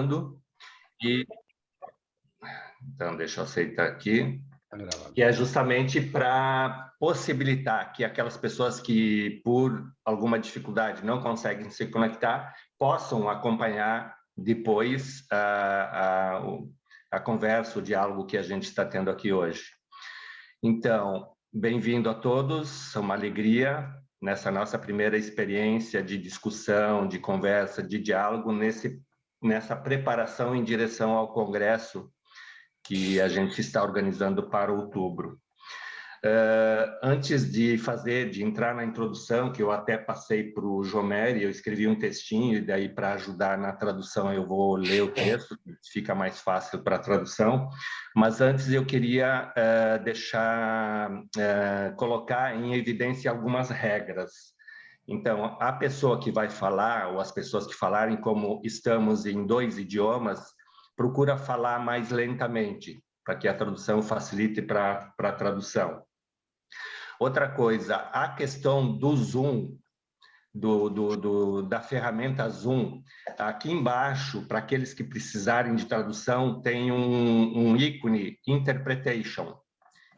E, então, deixa eu aceitar aqui. Que é justamente para possibilitar que aquelas pessoas que, por alguma dificuldade, não conseguem se conectar, possam acompanhar depois a conversa, o diálogo que a gente está tendo aqui hoje. Então, bem-vindo a todos, é uma alegria nessa nossa primeira experiência de discussão, de conversa, de diálogo, nessa preparação em direção ao Congresso que a gente está organizando para outubro. Antes de entrar na introdução, que eu até passei para o Jomer, eu escrevi um textinho, e daí para ajudar na tradução eu vou ler o texto, que fica mais fácil para a tradução, mas antes eu queria colocar em evidência algumas regras. Então, a pessoa que vai falar, ou as pessoas que falarem, como estamos em 2 idiomas, procura falar mais lentamente, para que a tradução facilite para a tradução. Outra coisa, a questão do Zoom, da ferramenta Zoom, aqui embaixo, para aqueles que precisarem de tradução, tem um ícone Interpretation.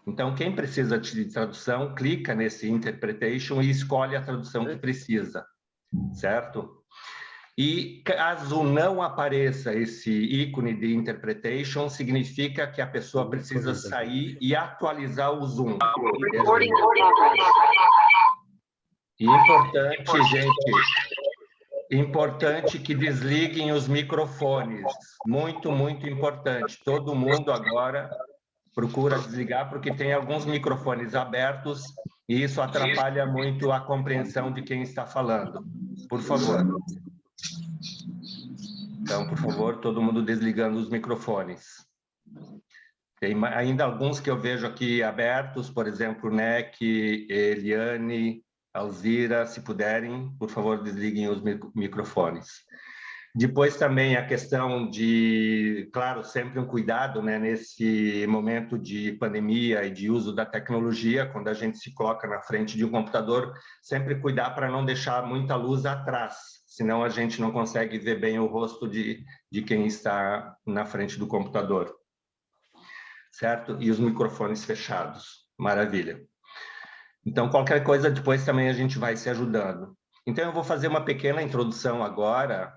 Então, quem precisa de tradução, clica nesse Interpretation e escolhe a tradução que precisa, certo? E caso não apareça esse ícone de Interpretation, significa que a pessoa precisa sair e atualizar o Zoom. E importante, gente, importante que desliguem os microfones. Muito, muito importante. Todo mundo agora procura desligar, porque tem alguns microfones abertos e isso atrapalha muito a compreensão de quem está falando. Por favor. Então, por favor, todo mundo desligando os microfones. Tem ainda alguns que eu vejo aqui abertos, por exemplo, NEC, Eliane, Alzira, se puderem, por favor, desliguem os microfones. Depois também a questão de, claro, sempre um cuidado, né, nesse momento de pandemia e de uso da tecnologia, quando a gente se coloca na frente de um computador, sempre cuidar para não deixar muita luz atrás, senão a gente não consegue ver bem o rosto de quem está na frente do computador. Certo? E os microfones fechados. Maravilha. Então, qualquer coisa, depois também a gente vai se ajudando. Então, eu vou fazer uma pequena introdução agora,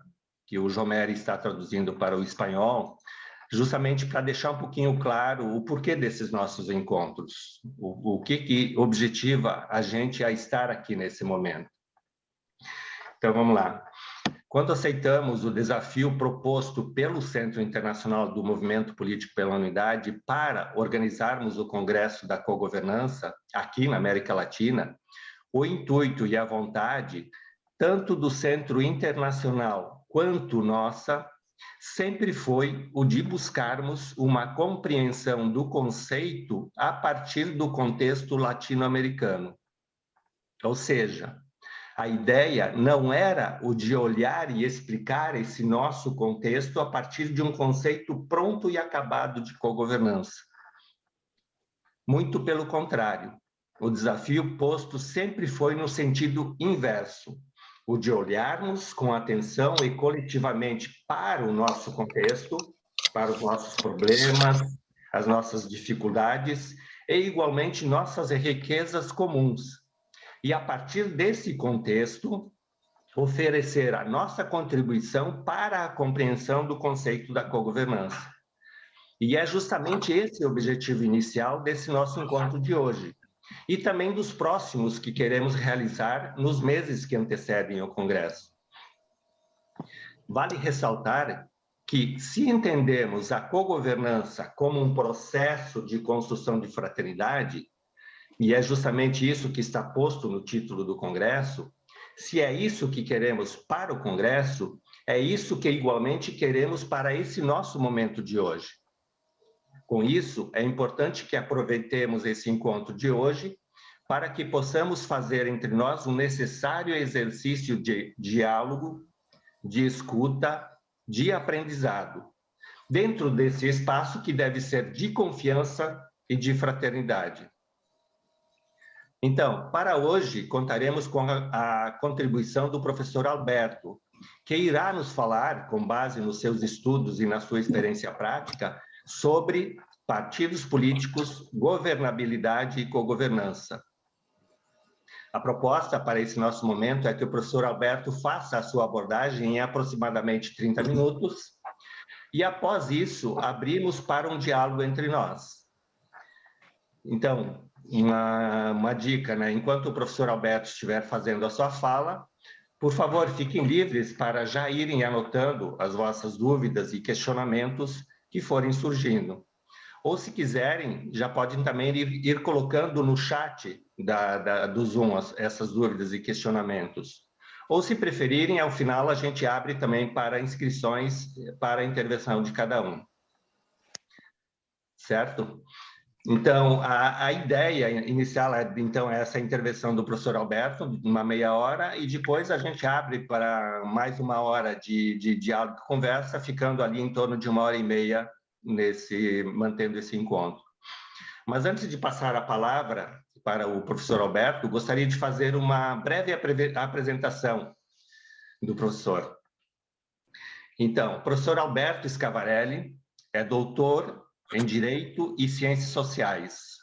que o Jomer está traduzindo para o espanhol, justamente para deixar um pouquinho claro o porquê desses nossos encontros, o que objetiva a gente a estar aqui nesse momento. Então, vamos lá. Quando aceitamos o desafio proposto pelo Centro Internacional do Movimento Político pela Unidade para organizarmos o Congresso da Cogovernança aqui na América Latina, o intuito e a vontade, tanto do Centro Internacional quanto nossa, sempre foi o de buscarmos uma compreensão do conceito a partir do contexto latino-americano. Ou seja, a ideia não era o de olhar e explicar esse nosso contexto a partir de um conceito pronto e acabado de cogovernança. Muito pelo contrário, o desafio posto sempre foi no sentido inverso, o de olharmos com atenção e coletivamente para o nosso contexto, para os nossos problemas, as nossas dificuldades e, igualmente, nossas riquezas comuns. E, a partir desse contexto, oferecer a nossa contribuição para a compreensão do conceito da cogovernança. E é justamente esse o objetivo inicial desse nosso encontro de hoje. E também dos próximos que queremos realizar nos meses que antecedem o Congresso. Vale ressaltar que, se entendemos a cogovernança como um processo de construção de fraternidade, e é justamente isso que está posto no título do Congresso, se é isso que queremos para o Congresso, é isso que igualmente queremos para esse nosso momento de hoje. Com isso, é importante que aproveitemos esse encontro de hoje para que possamos fazer entre nós um necessário exercício de diálogo, de escuta, de aprendizado, dentro desse espaço que deve ser de confiança e de fraternidade. Então, para hoje, contaremos com a contribuição do professor Alberto, que irá nos falar, com base nos seus estudos e na sua experiência prática, sobre partidos políticos, governabilidade e cogovernança. A proposta para esse nosso momento é que o professor Alberto faça a sua abordagem em aproximadamente 30 minutos e, após isso, abrimos para um diálogo entre nós. Então, uma dica, né? Enquanto o professor Alberto estiver fazendo a sua fala, por favor, fiquem livres para já irem anotando as vossas dúvidas e questionamentos que forem surgindo. Ou, se quiserem, já podem também ir colocando no chat do Zoom essas dúvidas e questionamentos. Ou, se preferirem, ao final a gente abre também para inscrições para a intervenção de cada um. Certo? Então, a ideia inicial é, então, essa intervenção do professor Alberto, uma meia hora, e depois a gente abre para mais uma hora de diálogo e conversa, ficando ali em torno de 1h30 mantendo esse encontro. Mas antes de passar a palavra para o professor Alberto, gostaria de fazer uma breve apresentação do professor. Então, o professor Alberto Scavarelli é doutor em Direito e Ciências Sociais,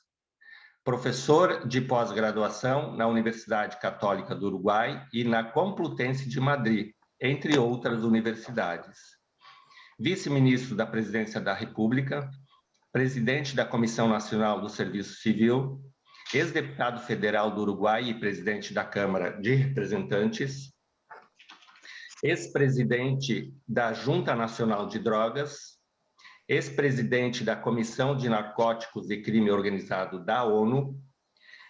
professor de pós-graduação na Universidade Católica do Uruguai e na Complutense de Madrid, entre outras universidades. Vice-ministro da Presidência da República, presidente da Comissão Nacional do Serviço Civil, ex-deputado federal do Uruguai e presidente da Câmara de Representantes, ex-presidente da Junta Nacional de Drogas, ex-presidente da Comissão de Narcóticos e Crime Organizado da ONU,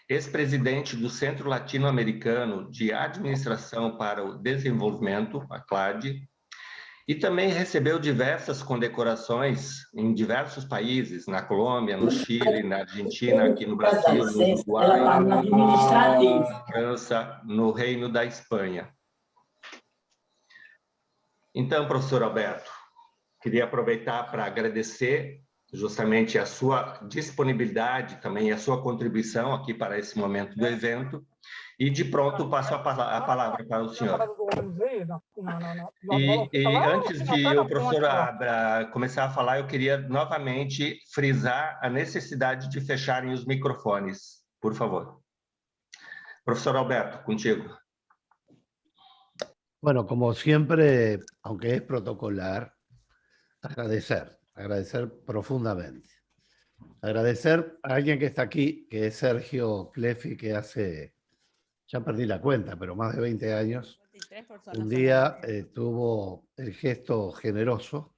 ex-presidente do Centro Latino-Americano de Administração para o Desenvolvimento, a CLAD, e também recebeu diversas condecorações em diversos países, na Colômbia, no Chile, na Argentina, aqui no Brasil, no Uruguai, na França, no Reino da Espanha. Então, professor Alberto, queria aproveitar para agradecer justamente a sua disponibilidade, também a sua contribuição aqui para esse momento do evento, e de pronto passo a palavra para o senhor. E antes de o professor começar a falar, eu queria novamente frisar a necessidade de fecharem os microfones, por favor. Profesor Alberto, contigo. Bueno, como siempre, aunque es protocolar, agradecer profundamente. Agradecer a alguien que está aquí, que es Sergio Clefi, que hace, ya perdí la cuenta, pero más de 20 años, un día tuvo el gesto generoso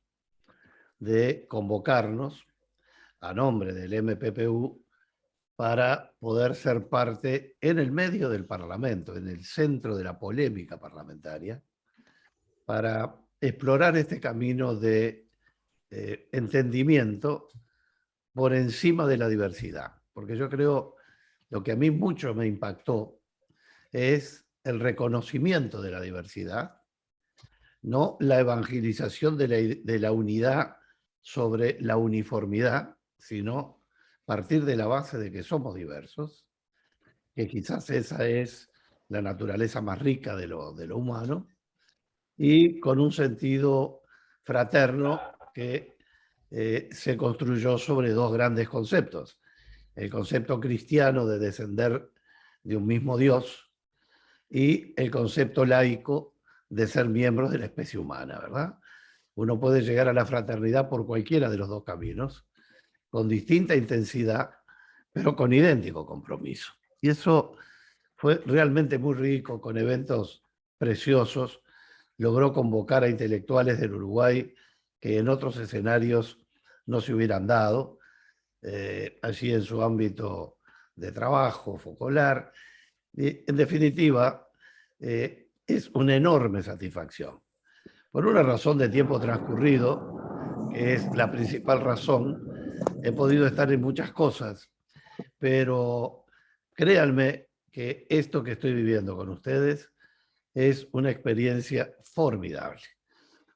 de convocarnos a nombre del MPPU para poder ser parte en el medio del Parlamento, en el centro de la polémica parlamentaria, para explorar este camino de entendimiento por encima de la diversidad. Porque yo creo, lo que a mí mucho me impactó es el reconocimiento de la diversidad, no la evangelización de la unidad sobre la uniformidad, sino partir de la base de que somos diversos, que quizás esa es la naturaleza más rica de lo humano, y con un sentido fraterno que se construyó sobre dos grandes conceptos. El concepto cristiano de descender de un mismo Dios y el concepto laico de ser miembros de la especie humana, ¿verdad? Uno puede llegar a la fraternidad por cualquiera de los dos caminos, con distinta intensidad, pero con idéntico compromiso. Y eso fue realmente muy rico, con eventos preciosos. Logró convocar a intelectuales del Uruguay que en otros escenarios no se hubieran dado, allí en su ámbito de trabajo, focolar. Y, en definitiva, es una enorme satisfacción. Por una razón de tiempo transcurrido, que es la principal razón, he podido estar en muchas cosas, pero créanme que esto que estoy viviendo con ustedes es una experiencia formidable.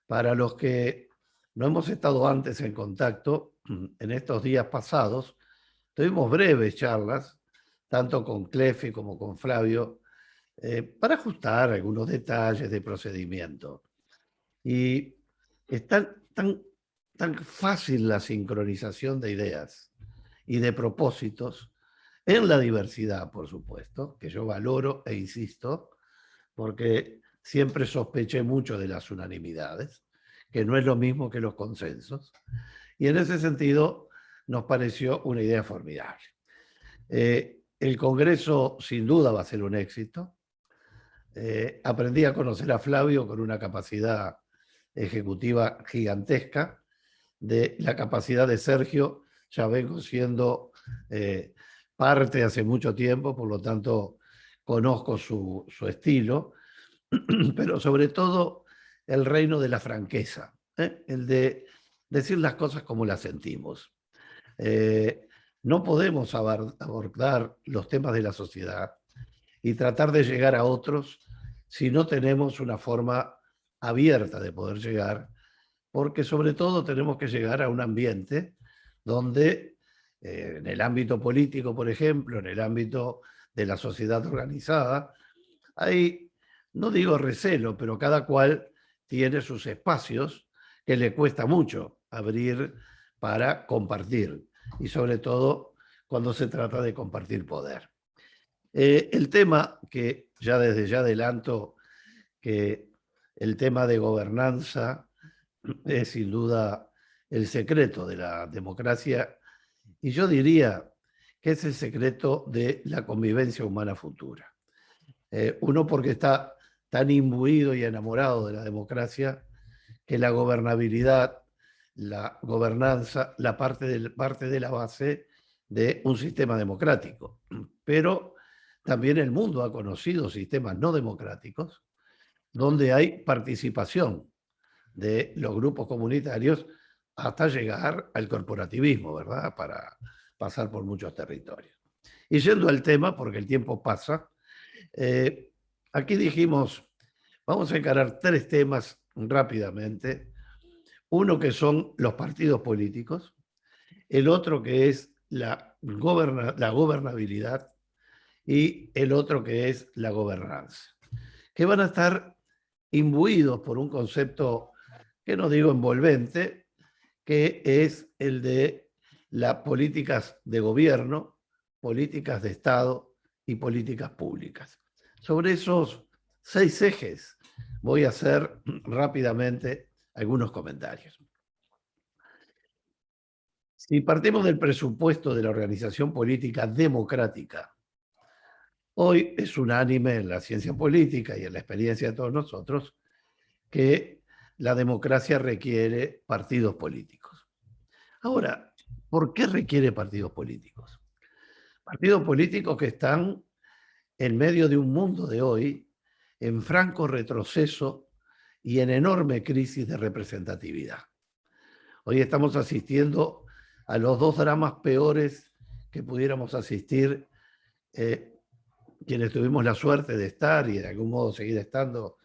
Para los que no hemos estado antes en contacto, en estos días pasados, tuvimos breves charlas, tanto con Clefi como con Flavio, para ajustar algunos detalles de procedimiento. Y es tan fácil la sincronización de ideas y de propósitos en la diversidad, por supuesto, que yo valoro e insisto, porque siempre sospeché mucho de las unanimidades, que no es lo mismo que los consensos. Y en ese sentido nos pareció una idea formidable. El Congreso sin duda va a ser un éxito. Aprendí a conocer a Flavio con una capacidad ejecutiva gigantesca. De la capacidad de Sergio ya vengo siendo parte hace mucho tiempo, por lo tanto conozco su estilo, pero sobre todo el reino de la franqueza, el de decir las cosas como las sentimos. No podemos abordar los temas de la sociedad y tratar de llegar a otros si no tenemos una forma abierta de poder llegar, porque sobre todo tenemos que llegar a un ambiente donde, en el ámbito político, por ejemplo, en el ámbito de la sociedad organizada, hay, no digo recelo, pero cada cual tiene sus espacios que le cuesta mucho abrir para compartir, y sobre todo cuando se trata de compartir poder. El tema que ya desde ya adelanto que el tema de gobernanza es sin duda el secreto de la democracia, y yo diría que es el secreto de la convivencia humana futura. Uno porque está tan imbuido y enamorado de la democracia que la gobernabilidad, la gobernanza, parte de la base de un sistema democrático. Pero también el mundo ha conocido sistemas no democráticos donde hay participación de los grupos comunitarios hasta llegar al corporativismo, ¿verdad? Para pasar por muchos territorios. Y yendo al tema, porque el tiempo pasa, aquí dijimos, vamos a encarar 3 temas rápidamente. Uno que son los partidos políticos, el otro que es la gobernabilidad y el otro que es la gobernanza, que van a estar imbuidos por un concepto que no digo envolvente, que es el de las políticas de gobierno, políticas de Estado y políticas públicas. Sobre esos 6 ejes voy a hacer rápidamente algunos comentarios. Si partimos del presupuesto de la organización política democrática, hoy es unánime en la ciencia política y en la experiencia de todos nosotros que la democracia requiere partidos políticos. Ahora, ¿por qué requiere partidos políticos? Partidos políticos que están en medio de un mundo de hoy en franco retroceso y en enorme crisis de representatividad. Hoy estamos asistiendo a los 2 dramas peores que pudiéramos asistir quienes tuvimos la suerte de estar y de algún modo seguir estando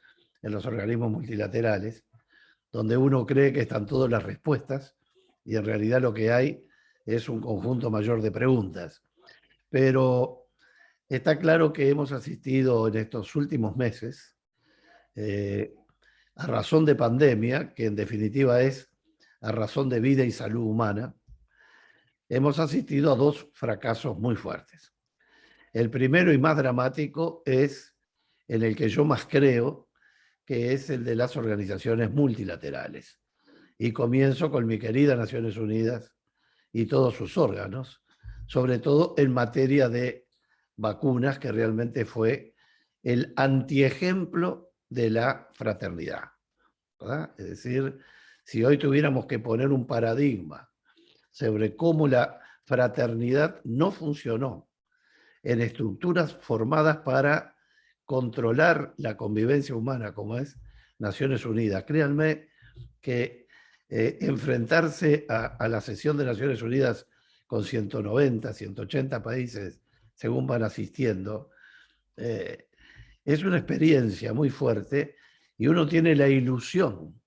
en los organismos multilaterales, donde uno cree que están todas las respuestas y en realidad lo que hay es un conjunto mayor de preguntas. Pero está claro que hemos asistido en estos últimos meses, a razón de pandemia, que en definitiva es a razón de vida y salud humana, hemos asistido a 2 fracasos muy fuertes. El primero y más dramático es en el que yo más creo, que es el de las organizaciones multilaterales. Y comienzo con mi querida Naciones Unidas y todos sus órganos, sobre todo en materia de vacunas, que realmente fue el antiejemplo de la fraternidad, ¿verdad? Es decir, si hoy tuviéramos que poner un paradigma sobre cómo la fraternidad no funcionó en estructuras formadas para controlar la convivencia humana, como es Naciones Unidas, créanme que enfrentarse a la sesión de Naciones Unidas con 190, 180 países, según van asistiendo, es una experiencia muy fuerte y uno tiene la ilusión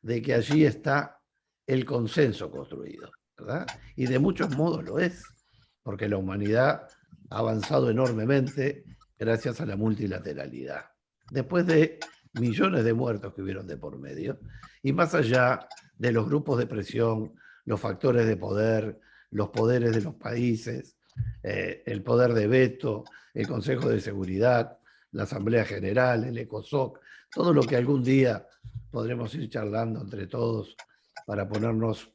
de que allí está el consenso construido, ¿verdad? Y de muchos modos lo es, porque la humanidad ha avanzado enormemente gracias a la multilateralidad. Después de millones de muertos que hubieron de por medio, y más allá de los grupos de presión, los factores de poder, los poderes de los países, el poder de veto, el Consejo de Seguridad, la Asamblea General, el ECOSOC, todo lo que algún día podremos ir charlando entre todos para ponernos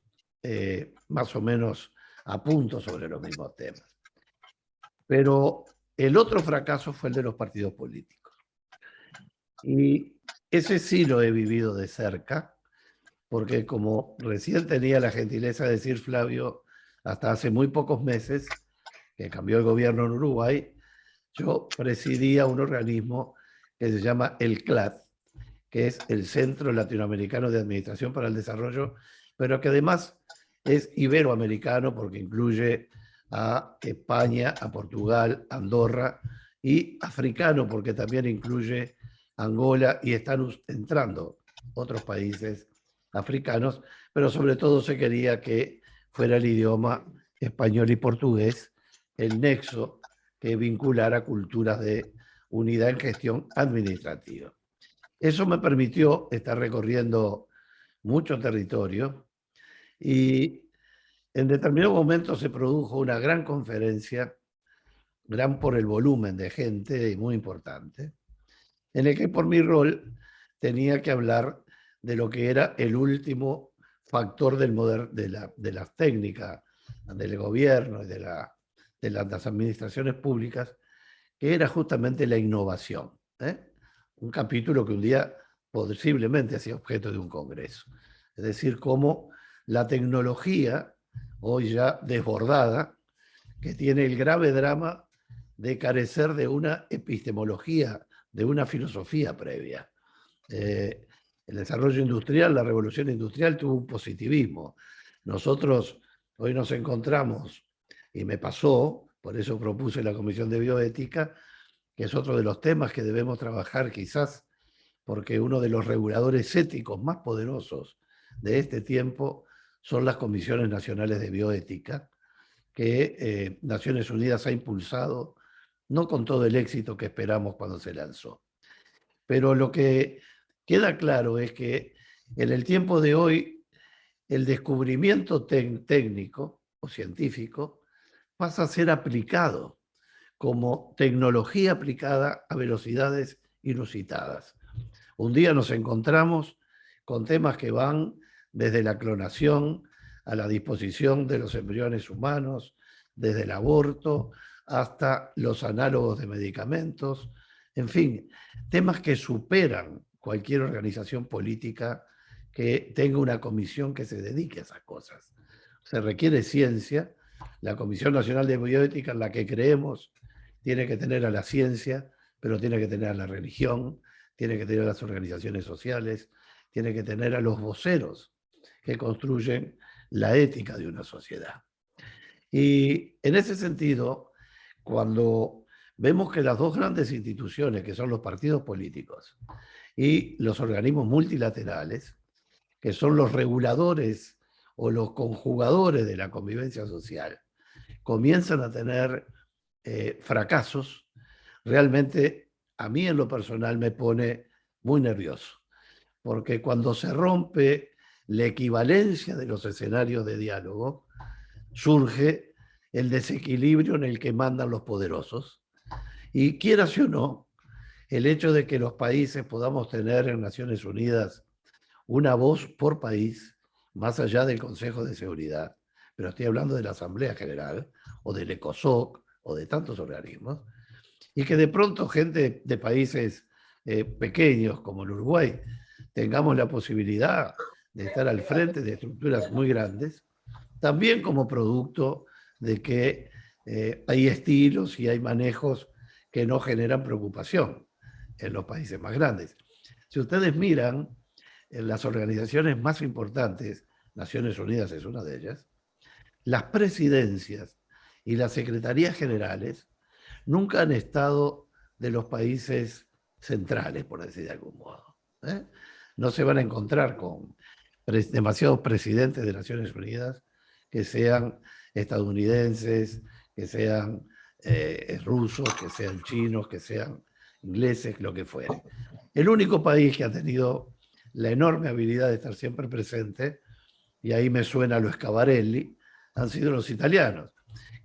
más o menos a punto sobre los mismos temas. Pero el otro fracaso fue el de los partidos políticos. Y ese sí lo he vivido de cerca, porque como recién tenía la gentileza de decir Flavio, hasta hace muy pocos meses, que cambió el gobierno en Uruguay, yo presidía un organismo que se llama el CLAD, que es el Centro Latinoamericano de Administración para el Desarrollo, pero que además es iberoamericano porque incluye a España, a Portugal, Andorra, y africano porque también incluye Angola, y están entrando otros países africanos, pero sobre todo se quería que fuera el idioma español y portugués el nexo que vinculara culturas de unidad en gestión administrativa. Eso me permitió estar recorriendo mucho territorio, y en determinado momento se produjo una gran conferencia, gran por el volumen de gente y muy importante, en el que por mi rol tenía que hablar de lo que era el último factor de la técnica del gobierno y de las administraciones públicas, que era justamente la innovación. Un capítulo que un día posiblemente hacía objeto de un congreso. Es decir, cómo la tecnología, hoy ya desbordada, que tiene el grave drama de carecer de una epistemología, de una filosofía previa. El desarrollo industrial, la revolución industrial tuvo un positivismo. Nosotros hoy nos encontramos, y me pasó, por eso propuse la Comisión de Bioética, que es otro de los temas que debemos trabajar quizás, porque uno de los reguladores éticos más poderosos de este tiempo son las comisiones nacionales de bioética, que Naciones Unidas ha impulsado, no con todo el éxito que esperamos cuando se lanzó. Pero lo que queda claro es que en el tiempo de hoy el descubrimiento técnico o científico pasa a ser aplicado como tecnología aplicada a velocidades inusitadas. Un día nos encontramos con temas que van desde la clonación a la disposición de los embriones humanos, desde el aborto hasta los análogos de medicamentos, en fin, temas que superan cualquier organización política que tenga una comisión que se dedique a esas cosas. Se requiere ciencia. La Comisión Nacional de Bioética, en la que creemos, tiene que tener a la ciencia, pero tiene que tener a la religión, tiene que tener a las organizaciones sociales, tiene que tener a los voceros que construyen la ética de una sociedad. Y en ese sentido, cuando vemos que las dos grandes instituciones, que son los partidos políticos y los organismos multilaterales, que son los reguladores o los conjugadores de la convivencia social, comienzan a tener fracasos, realmente a mí en lo personal me pone muy nervioso, porque cuando se rompe la equivalencia de los escenarios de diálogo, surge el desequilibrio en el que mandan los poderosos. Y quieras o no, el hecho de que los países podamos tener en Naciones Unidas una voz por país, más allá del Consejo de Seguridad, pero estoy hablando de la Asamblea General o del ECOSOC o de tantos organismos, y que de pronto gente de países pequeños como el Uruguay tengamos la posibilidad de estar al frente de estructuras muy grandes, también como producto de que hay estilos y hay manejos que no generan preocupación en los países más grandes. Si ustedes miran en las organizaciones más importantes, Naciones Unidas es una de ellas, las presidencias y las secretarías generales nunca han estado de los países centrales, por decir de algún modo. No se van a encontrar con demasiados presidentes de Naciones Unidas que sean estadounidenses, que sean rusos, que sean chinos, que sean ingleses, lo que fuere. El único país que ha tenido la enorme habilidad de estar siempre presente, y ahí me suena lo Schiaparelli, han sido los italianos,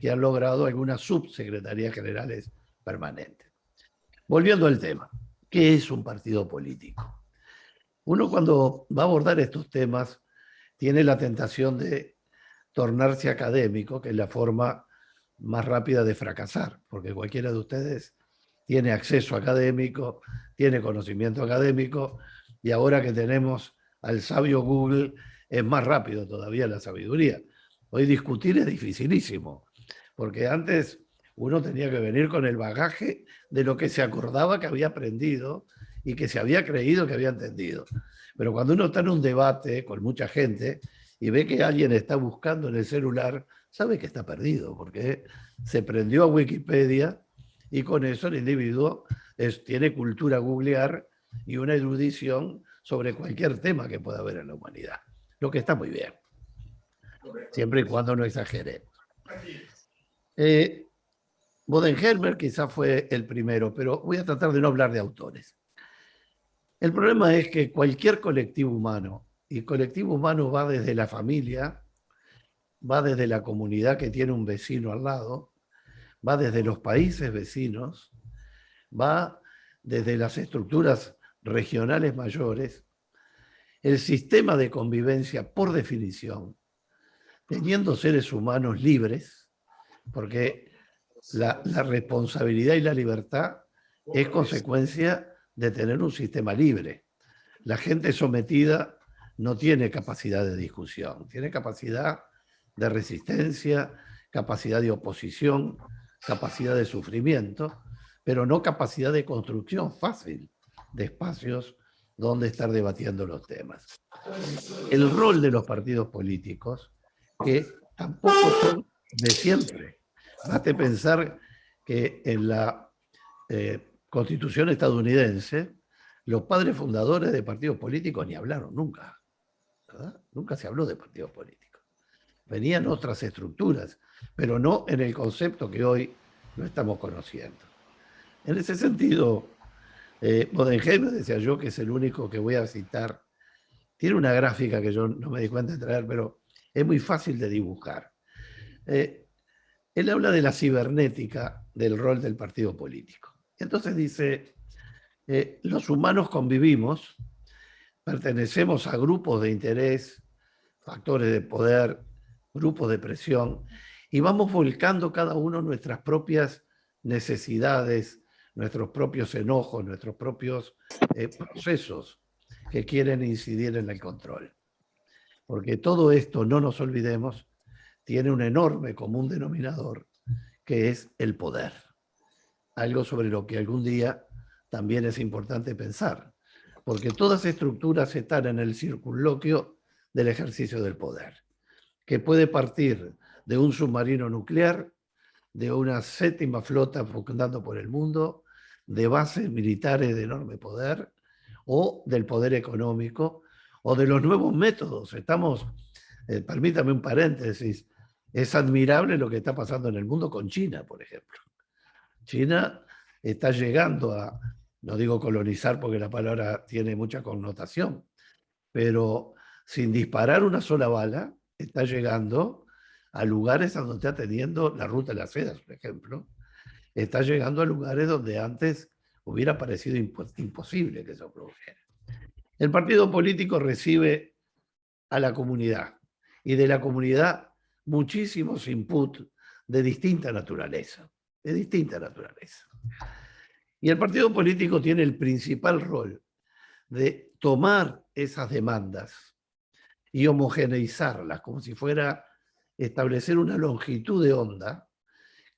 que han logrado algunas subsecretarías generales permanentes. Volviendo al tema, ¿qué es un partido político? Uno cuando va a abordar estos temas tiene la tentación de tornarse académico, que es la forma más rápida de fracasar, porque cualquiera de ustedes tiene acceso académico, tiene conocimiento académico, y ahora que tenemos al sabio Google, es más rápido todavía la sabiduría. Hoy discutir es dificilísimo, porque antes uno tenía que venir con el bagaje de lo que se acordaba que había aprendido y que se había creído que había entendido. Pero cuando uno está en un debate con mucha gente y ve que alguien está buscando en el celular, sabe que está perdido, porque se prendió a Wikipedia y con eso el individuo tiene cultura googlear y una erudición sobre cualquier tema que pueda haber en la humanidad, lo que está muy bien, siempre y cuando no exageremos. Bodenheimer quizá fue el primero, pero voy a tratar de no hablar de autores. El problema es que cualquier colectivo humano, y colectivo humano va desde la familia, va desde la comunidad que tiene un vecino al lado, va desde los países vecinos, va desde las estructuras regionales mayores, el sistema de convivencia por definición, teniendo seres humanos libres, porque la responsabilidad y la libertad es consecuencia de tener un sistema libre. La gente sometida no tiene capacidad de discusión, tiene capacidad de resistencia, capacidad de oposición, capacidad de sufrimiento, pero no capacidad de construcción fácil de espacios donde estar debatiendo los temas. El rol de los partidos políticos, que tampoco son de siempre. Basta pensar que en la Constitución estadounidense, los padres fundadores de partidos políticos ni hablaron nunca, ¿verdad? Nunca se habló de partidos políticos. Venían otras estructuras, pero no en el concepto que hoy lo estamos conociendo. En ese sentido, Bodenheimer, decía yo, que es el único que voy a citar, tiene una gráfica que yo no me di cuenta de traer, pero es muy fácil de dibujar. Él habla de la cibernética del rol del partido político. Entonces dice, los humanos convivimos, pertenecemos a grupos de interés, factores de poder, grupos de presión, y vamos volcando cada uno nuestras propias necesidades, nuestros propios enojos, nuestros propios procesos que quieren incidir en el control. Porque todo esto, no nos olvidemos, tiene un enorme común denominador, que es el poder. Algo sobre lo que algún día también es importante pensar, porque todas estructuras están en el circunloquio del ejercicio del poder, que puede partir de un submarino nuclear, de una séptima flota andando por el mundo, de bases militares de enorme poder, o del poder económico, o de los nuevos métodos. Estamos, permítame un paréntesis, es admirable lo que está pasando en el mundo con China, por ejemplo. China está llegando a, no digo colonizar porque la palabra tiene mucha connotación, pero sin disparar una sola bala, está llegando a lugares donde está teniendo la ruta de las sedas, por ejemplo. Está llegando a lugares donde antes hubiera parecido imposible que eso produjera. El partido político recibe a la comunidad y de la comunidad muchísimos inputs de distinta naturaleza, de distinta naturaleza. Y el partido político tiene el principal rol de tomar esas demandas y homogeneizarlas, como si fuera establecer una longitud de onda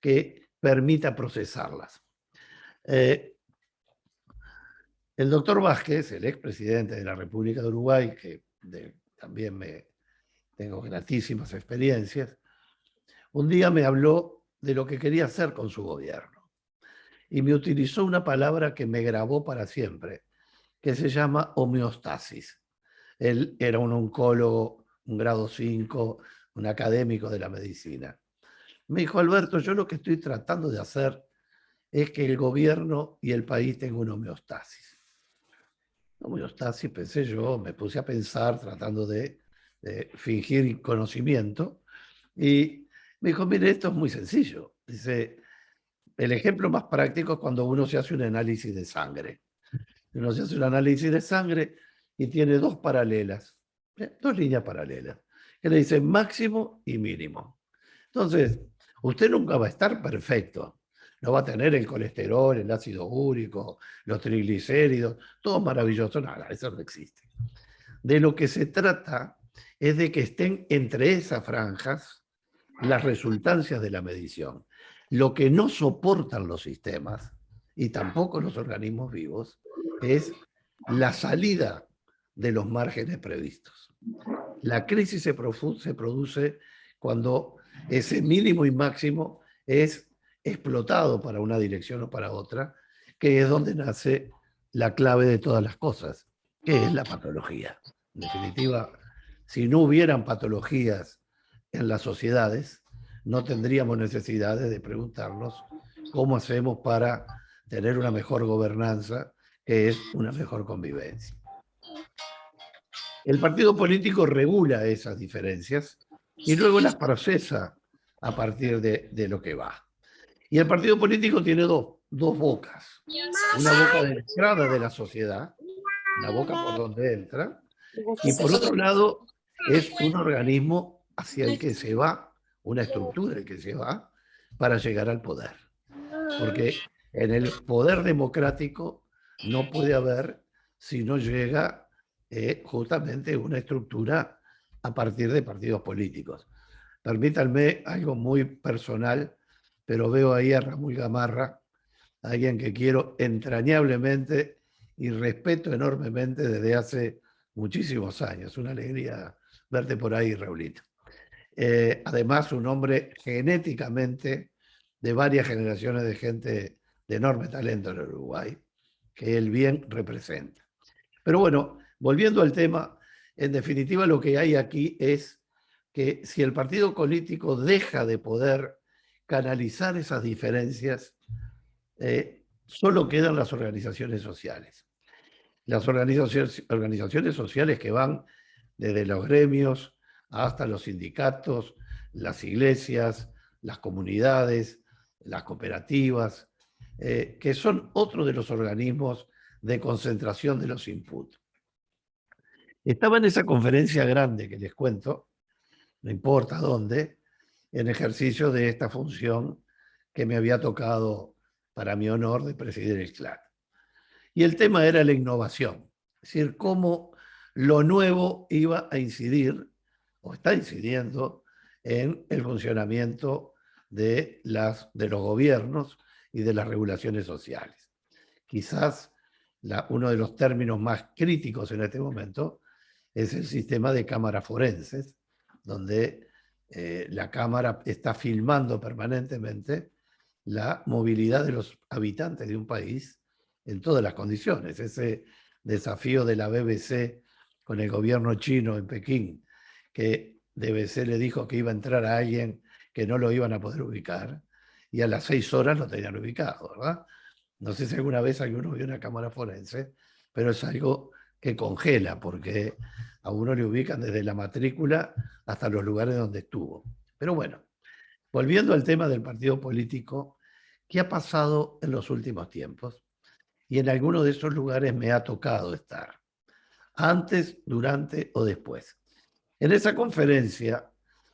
que permita procesarlas. El doctor Vázquez, el expresidente de la República de Uruguay, que también tengo gratísimas experiencias, un día me habló de lo que quería hacer con su gobierno y me utilizó una palabra que me grabó para siempre, que se llama homeostasis. Él era un oncólogo, un grado 5, un académico de la medicina. Me dijo, Alberto, yo lo que estoy tratando de hacer es que el gobierno y el país tengan una homeostasis. Homeostasis, pensé yo, me puse a pensar tratando de fingir conocimiento y me dijo, mire, esto es muy sencillo. Dice, el ejemplo más práctico es cuando uno se hace un análisis de sangre. Uno se hace un análisis de sangre y tiene dos paralelas, dos líneas paralelas, que le dicen máximo y mínimo. Entonces, usted nunca va a estar perfecto. No va a tener el colesterol, el ácido úrico, los triglicéridos, todo maravilloso. Nada, eso no existe. De lo que se trata es de que estén entre esas franjas las resultancias de la medición. Lo que no soportan los sistemas y tampoco los organismos vivos es la salida de los márgenes previstos. La crisis se produce cuando ese mínimo y máximo es explotado para una dirección o para otra, que es donde nace la clave de todas las cosas, que es la patología. En definitiva, si no hubieran patologías en las sociedades, no tendríamos necesidades de preguntarnos cómo hacemos para tener una mejor gobernanza, que es una mejor convivencia. El partido político regula esas diferencias y luego las procesa a partir de lo que va. Y el partido político tiene dos bocas. Una boca de entrada de la sociedad, la boca por donde entra, y por otro lado es un organismo hacia el que se va, una estructura el que se va para llegar al poder. Porque en el poder democrático no puede haber si no llega justamente una estructura a partir de partidos políticos. Permítanme algo muy personal, pero veo ahí a Ramón Gamarra, alguien que quiero entrañablemente y respeto enormemente desde hace muchísimos años. Una alegría verte por ahí, Raulito. Además, un hombre genéticamente de varias generaciones de gente de enorme talento en el Uruguay, que él bien representa. Pero bueno, volviendo al tema, en definitiva lo que hay aquí es que si el partido político deja de poder canalizar esas diferencias, solo quedan las organizaciones sociales. Las organizaciones sociales que van desde los gremios hasta los sindicatos, las iglesias, las comunidades, las cooperativas, que son otro de los organismos de concentración de los inputs. Estaba en esa conferencia grande que les cuento, no importa dónde, en ejercicio de esta función que me había tocado para mi honor de presidir el CLAC. Y el tema era la innovación, es decir, cómo lo nuevo iba a incidir, o está incidiendo, en el funcionamiento de los gobiernos y de las regulaciones sociales. Quizás uno de los términos más críticos en este momento es el sistema de cámaras forenses, donde la cámara está filmando permanentemente la movilidad de los habitantes de un país en todas las condiciones. Ese desafío de la BBC con el gobierno chino en Pekín, que BBC le dijo que iba a entrar a alguien que no lo iban a poder ubicar, y a las 6 horas lo tenían ubicado, ¿verdad? No sé si alguna vez alguno vio una cámara forense, pero es algo que congela, porque a uno le ubican desde la matrícula hasta los lugares donde estuvo. Pero bueno, volviendo al tema del partido político, ¿qué ha pasado en los últimos tiempos? Y en alguno de esos lugares me ha tocado estar, antes, durante o después. En esa conferencia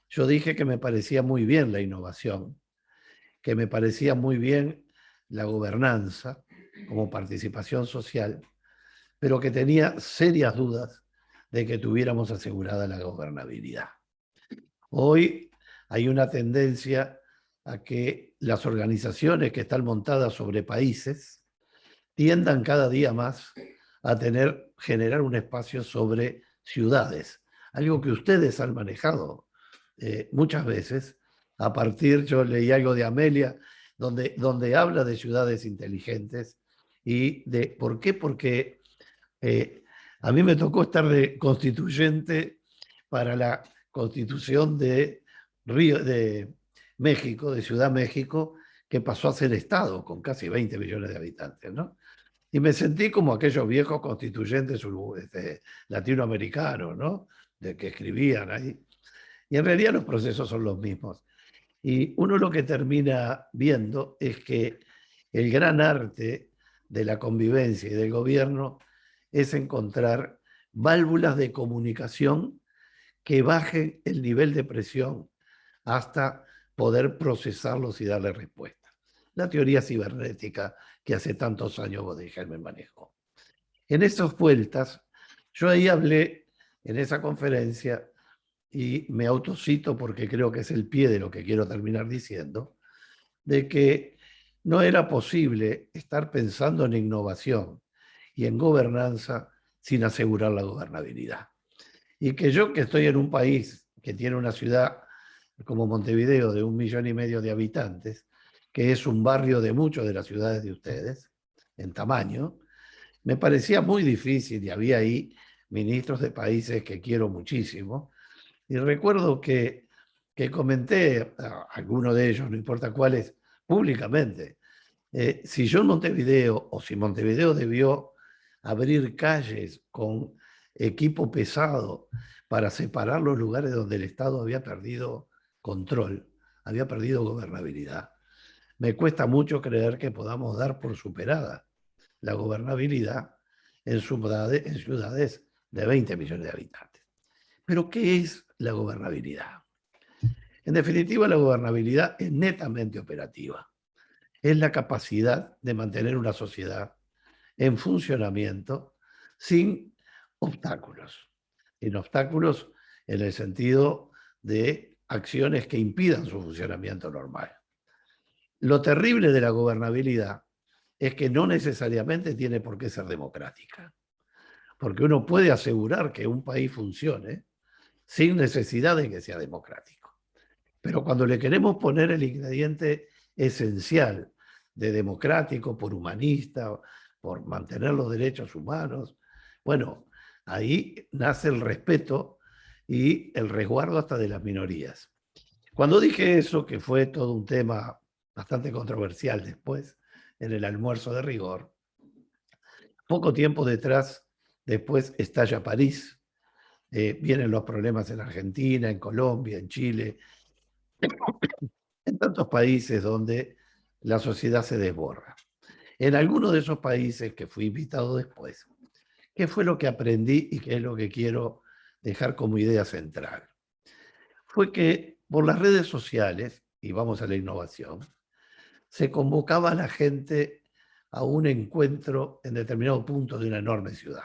yo dije que me parecía muy bien la innovación, que me parecía muy bien la gobernanza como participación social, pero que tenía serias dudas de que tuviéramos asegurada la gobernabilidad. Hoy hay una tendencia a que las organizaciones que están montadas sobre países tiendan cada día más a generar un espacio sobre ciudades, algo que ustedes han manejado muchas veces. A partir, yo leí algo de Amelia, donde habla de ciudades inteligentes y de por qué, porque a mí me tocó estar de constituyente para la constitución de México, de Ciudad México, que pasó a ser Estado con casi 20 millones de habitantes, ¿no? Y me sentí como aquellos viejos constituyentes latinoamericanos, ¿no? De que escribían ahí. Y en realidad los procesos son los mismos. Y uno lo que termina viendo es que el gran arte de la convivencia y del gobierno es encontrar válvulas de comunicación que bajen el nivel de presión hasta poder procesarlos y darle respuesta. La teoría cibernética que hace tantos años Bodenheim me manejó. En esas vueltas, yo ahí hablé en esa conferencia y me autocito porque creo que es el pie de lo que quiero terminar diciendo, de que no era posible estar pensando en innovación y en gobernanza sin asegurar la gobernabilidad. Y que yo, que estoy en un país que tiene una ciudad como Montevideo de 1,5 millones de habitantes, que es un barrio de muchas de las ciudades de ustedes, en tamaño, me parecía muy difícil y había ahí ministros de países que quiero muchísimo. Y recuerdo que comenté a alguno de ellos, no importa cuáles, públicamente, si yo en Montevideo o si Montevideo debió abrir calles con equipo pesado para separar los lugares donde el Estado había perdido control, había perdido gobernabilidad. Me cuesta mucho creer que podamos dar por superada la gobernabilidad en ciudades de 20 millones de habitantes. Pero ¿qué es la gobernabilidad? En definitiva, la gobernabilidad es netamente operativa. Es la capacidad de mantener una sociedad en funcionamiento sin obstáculos. Sin obstáculos en el sentido de acciones que impidan su funcionamiento normal. Lo terrible de la gobernabilidad es que no necesariamente tiene por qué ser democrática, porque uno puede asegurar que un país funcione sin necesidad de que sea democrático. Pero cuando le queremos poner el ingrediente esencial de democrático, por humanista, por mantener los derechos humanos, bueno, ahí nace el respeto y el resguardo hasta de las minorías. Cuando dije eso, que fue todo un tema bastante controversial después, en el almuerzo de rigor, poco tiempo después estalla París, vienen los problemas en Argentina, en Colombia, en Chile, en tantos países donde la sociedad se desborda. En algunos de esos países que fui invitado después, ¿qué fue lo que aprendí y qué es lo que quiero dejar como idea central? Fue que por las redes sociales, y vamos a la innovación, se convocaba a la gente a un encuentro en determinado punto de una enorme ciudad.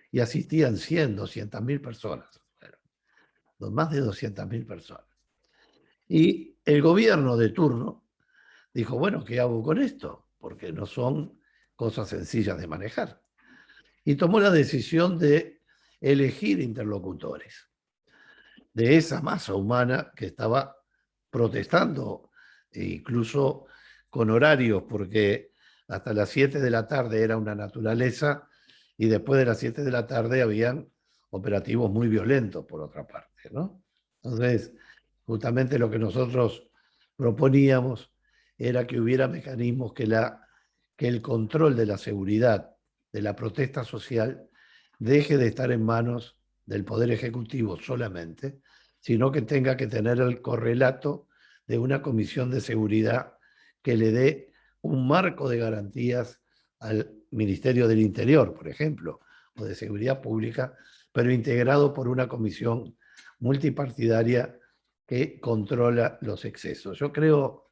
Y asistían 100, 200.000 personas, más de 200.000 personas. Y el gobierno de turno dijo, bueno, ¿qué hago con esto? Porque no son cosas sencillas de manejar. Y tomó la decisión de elegir interlocutores de esa masa humana que estaba protestando, e incluso con horarios, porque hasta las 7 de la tarde era una naturaleza y después de las 7 de la tarde habían operativos muy violentos, por otra parte, ¿no? Entonces, justamente lo que nosotros proponíamos era que hubiera mecanismos que el control de la seguridad, de la protesta social, deje de estar en manos del Poder Ejecutivo solamente, sino que tenga que tener el correlato de una comisión de seguridad que le dé un marco de garantías al Ministerio del Interior, por ejemplo, o de Seguridad Pública, pero integrado por una comisión multipartidaria que controla los excesos. Yo creo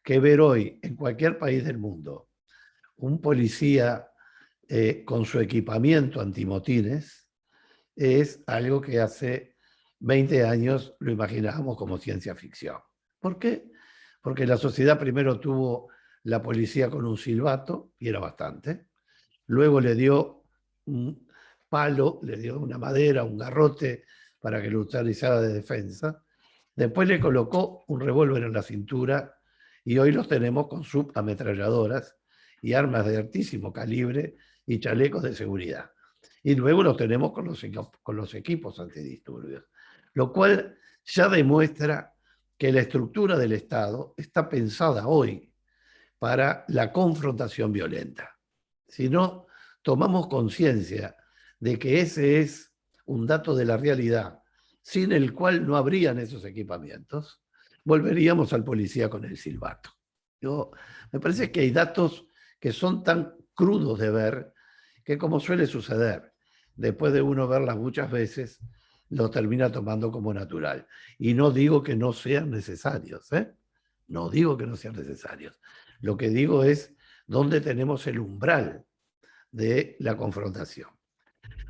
que ver hoy en cualquier país del mundo un policía con su equipamiento antimotines es algo que hace 20 años lo imaginábamos como ciencia ficción. ¿Por qué? Porque la sociedad primero tuvo la policía con un silbato, y era bastante. Luego le dio un palo, le dio una madera, un garrote para que lo utilizara de defensa. Después le colocó un revólver en la cintura y hoy los tenemos con subametralladoras y armas de altísimo calibre y chalecos de seguridad. Y luego los tenemos con los equipos antidisturbios. Lo cual ya demuestra que la estructura del Estado está pensada hoy para la confrontación violenta. Si no tomamos conciencia de que ese es un dato de la realidad, sin el cual no habrían esos equipamientos, volveríamos al policía con el silbato. Me parece que hay datos que son tan crudos de ver que, como suele suceder, después de uno verlas muchas veces, lo termina tomando como natural. Y no digo que no sean necesarios, ¿eh? No digo que no sean necesarios. Lo que digo es dónde tenemos el umbral de la confrontación.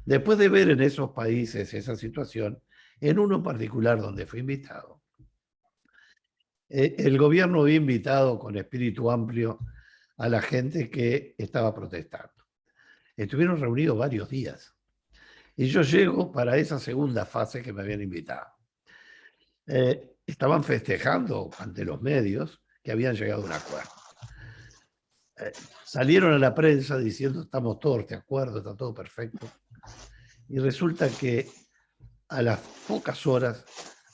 Después de ver en esos países esa situación, en uno en particular donde fui invitado, el gobierno había invitado con espíritu amplio a la gente que estaba protestando. Estuvieron reunidos varios días. Y yo llego para esa segunda fase que me habían invitado. Estaban festejando ante los medios que habían llegado a un acuerdo. Salieron a la prensa diciendo estamos todos de acuerdo, está todo perfecto. Y resulta que a las pocas horas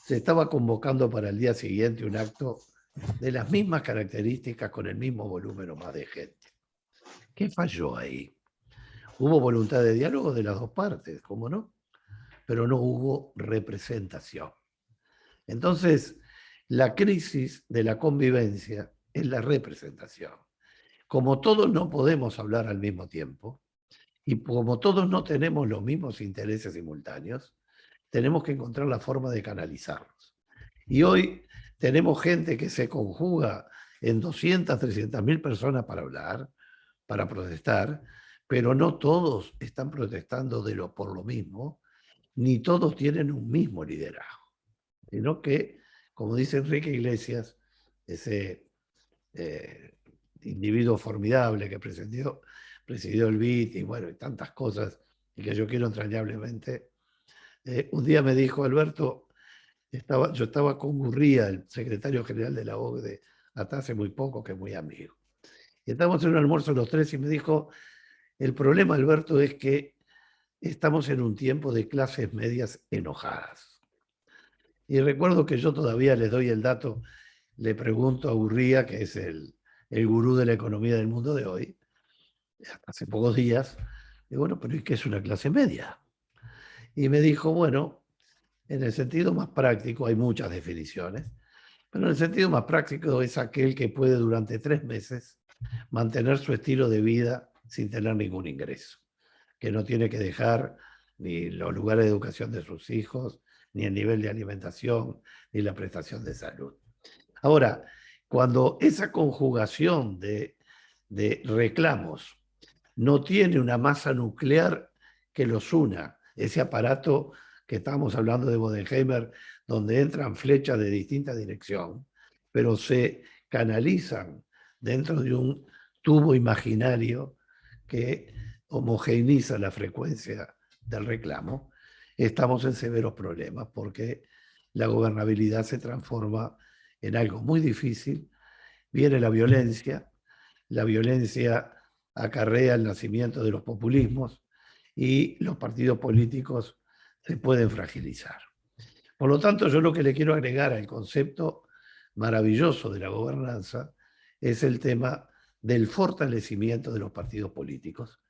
se estaba convocando para el día siguiente un acto de las mismas características con el mismo volumen o más de gente. ¿Qué falló ahí? Hubo voluntad de diálogo de las dos partes, ¿cómo no? Pero no hubo representación. Entonces, la crisis de la convivencia es la representación. Como todos no podemos hablar al mismo tiempo, y como todos no tenemos los mismos intereses simultáneos, tenemos que encontrar la forma de canalizarlos. Y hoy tenemos gente que se conjuga en 200, 300.000 personas para hablar, para protestar, pero no todos están protestando por lo mismo, ni todos tienen un mismo liderazgo, sino que, como dice Enrique Iglesias, ese individuo formidable que presidió el BIT y bueno, y tantas cosas, y que yo quiero entrañablemente, un día me dijo: Alberto, yo estaba con Gurría, el secretario general de la OCDE, hasta hace muy poco, que es muy amigo. Y estábamos en un almuerzo los tres y me dijo: el problema, Alberto, es que estamos en un tiempo de clases medias enojadas. Y recuerdo que yo todavía les doy el dato, le pregunto a Gurría, que es el gurú de la economía del mundo de hoy, hace pocos días, y bueno, pero ¿y qué es una clase media? Y me dijo: bueno, en el sentido más práctico hay muchas definiciones, pero en el sentido más práctico es aquel que puede durante 3 meses mantener su estilo de vida sin tener ningún ingreso, que no tiene que dejar ni los lugares de educación de sus hijos, ni el nivel de alimentación, ni la prestación de salud. Ahora, cuando esa conjugación de reclamos no tiene una masa nuclear que los una, ese aparato que estábamos hablando de Bodenheimer, donde entran flechas de distinta dirección, pero se canalizan dentro de un tubo imaginario que homogeneiza la frecuencia del reclamo, estamos en severos problemas porque la gobernabilidad se transforma en algo muy difícil. Viene la violencia acarrea el nacimiento de los populismos y los partidos políticos se pueden fragilizar. Por lo tanto, yo lo que le quiero agregar al concepto maravilloso de la gobernanza es el tema del fortalecimiento de los partidos políticos,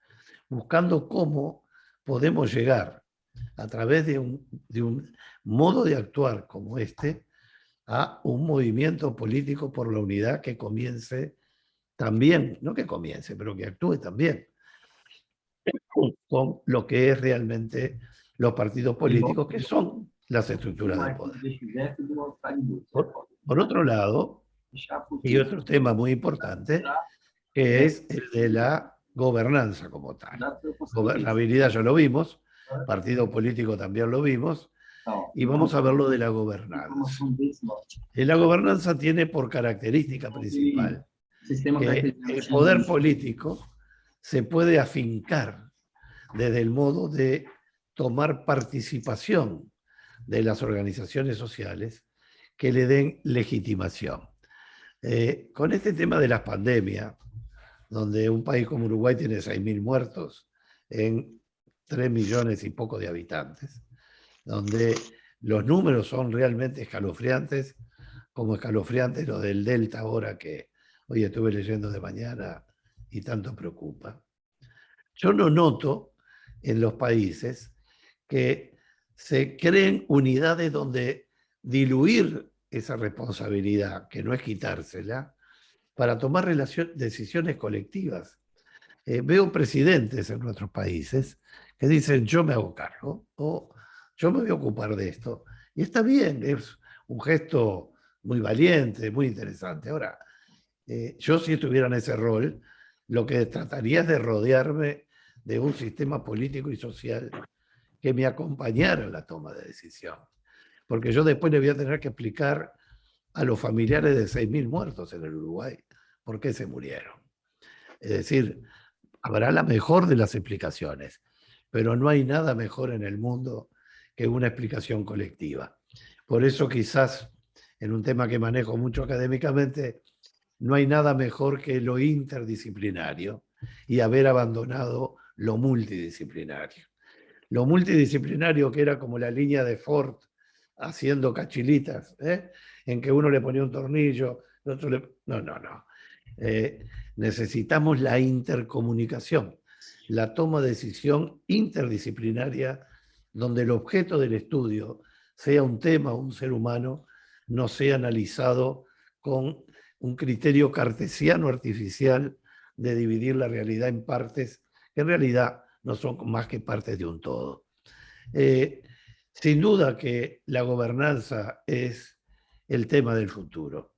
buscando cómo podemos llegar a través de un modo de actuar como este a un movimiento político por la unidad que comience también, no que comience, pero que actúe también con lo que es realmente los partidos políticos, que son las estructuras de poder. Por otro lado, y otro tema muy importante, que es el de la gobernanza como tal. Gobernabilidad ya lo vimos, partido político también lo vimos, y vamos a ver lo de la gobernanza. Y la gobernanza tiene por característica principal que el poder político se puede afincar desde el modo de tomar participación de las organizaciones sociales que le den legitimación. Con este tema de las pandemias, donde un país como Uruguay tiene 6.000 muertos en 3 millones y poco de habitantes, donde los números son realmente escalofriantes, como escalofriante lo del Delta ahora que hoy estuve leyendo de mañana y tanto preocupa. Yo no noto en los países que se creen unidades donde diluir esa responsabilidad, que no es quitársela, para tomar decisiones colectivas. Veo presidentes en nuestros países que dicen yo me hago cargo o yo me voy a ocupar de esto. Y está bien, es un gesto muy valiente, muy interesante. Ahora, yo si estuviera en ese rol, lo que trataría es de rodearme de un sistema político y social que me acompañara en la toma de decisión. Porque yo después le voy a tener que explicar a los familiares de 6.000 muertos en el Uruguay por qué se murieron. Es decir, habrá la mejor de las explicaciones, pero no hay nada mejor en el mundo que una explicación colectiva. Por eso quizás en un tema que manejo mucho académicamente, no hay nada mejor que lo interdisciplinario y haber abandonado lo multidisciplinario. Lo multidisciplinario que era como la línea de Ford haciendo cachilitas, en que uno le ponía un tornillo, el otro le... No, no, no. Necesitamos la intercomunicación, la toma de decisión interdisciplinaria, donde el objeto del estudio, sea un tema o un ser humano, no sea analizado con un criterio cartesiano artificial de dividir la realidad en partes, que en realidad no son más que partes de un todo. Sin duda que la gobernanza es el tema del futuro,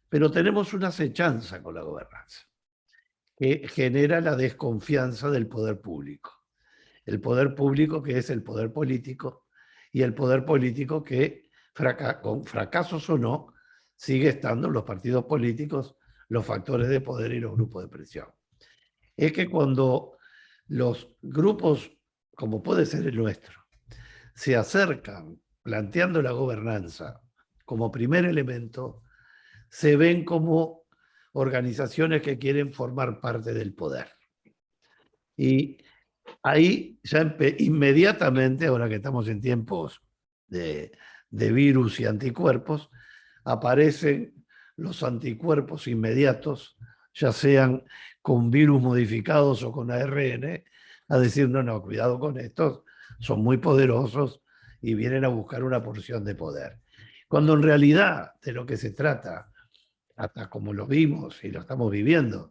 pero tenemos una acechanza con la gobernanza que genera la desconfianza del poder público. El poder público que es el poder político y el poder político que, con fracasos o no, sigue estando los partidos políticos, los factores de poder y los grupos de presión. Es que cuando los grupos, como puede ser el nuestro, se acercan planteando la gobernanza como primer elemento, se ven como organizaciones que quieren formar parte del poder. Y ahí ya inmediatamente, ahora que estamos en tiempos de virus y anticuerpos, aparecen los anticuerpos inmediatos, ya sean con virus modificados o con ARN, a decir, no, no, cuidado con estos, son muy poderosos y vienen a buscar una porción de poder. Cuando en realidad de lo que se trata, hasta como lo vimos y lo estamos viviendo,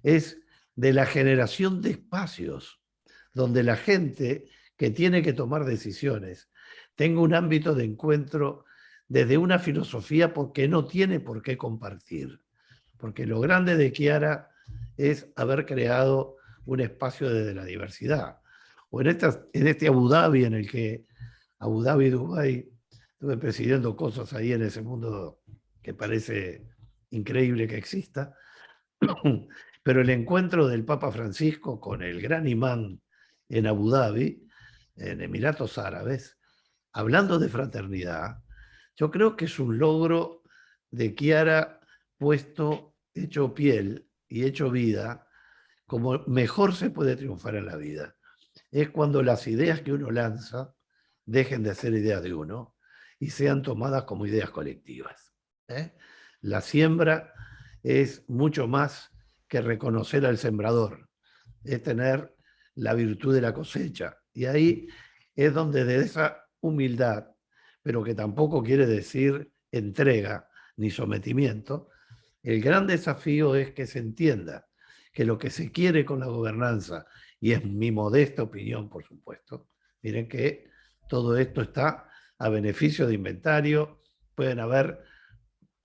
es de la generación de espacios donde la gente que tiene que tomar decisiones tenga un ámbito de encuentro desde una filosofía porque no tiene por qué compartir. Porque lo grande de Chiara es haber creado un espacio desde la diversidad. O en este Abu Dhabi, en el que Abu Dhabi, Dubái, estuve presidiendo cosas ahí en ese mundo que parece increíble que exista. Pero el encuentro del Papa Francisco con el gran imán en Abu Dhabi, en Emiratos Árabes, hablando de fraternidad, yo creo que es un logro de Chiara puesto, hecho piel y hecho vida, como mejor se puede triunfar en la vida. Es cuando las ideas que uno lanza dejen de ser ideas de uno y sean tomadas como ideas colectivas. La siembra es mucho más que reconocer al sembrador, es tener la virtud de la cosecha. Y ahí es donde de esa humildad, pero que tampoco quiere decir entrega ni sometimiento, el gran desafío es que se entienda que lo que se quiere con la gobernanza, y es mi modesta opinión, por supuesto, miren que todo esto está a beneficio de inventario, pueden haber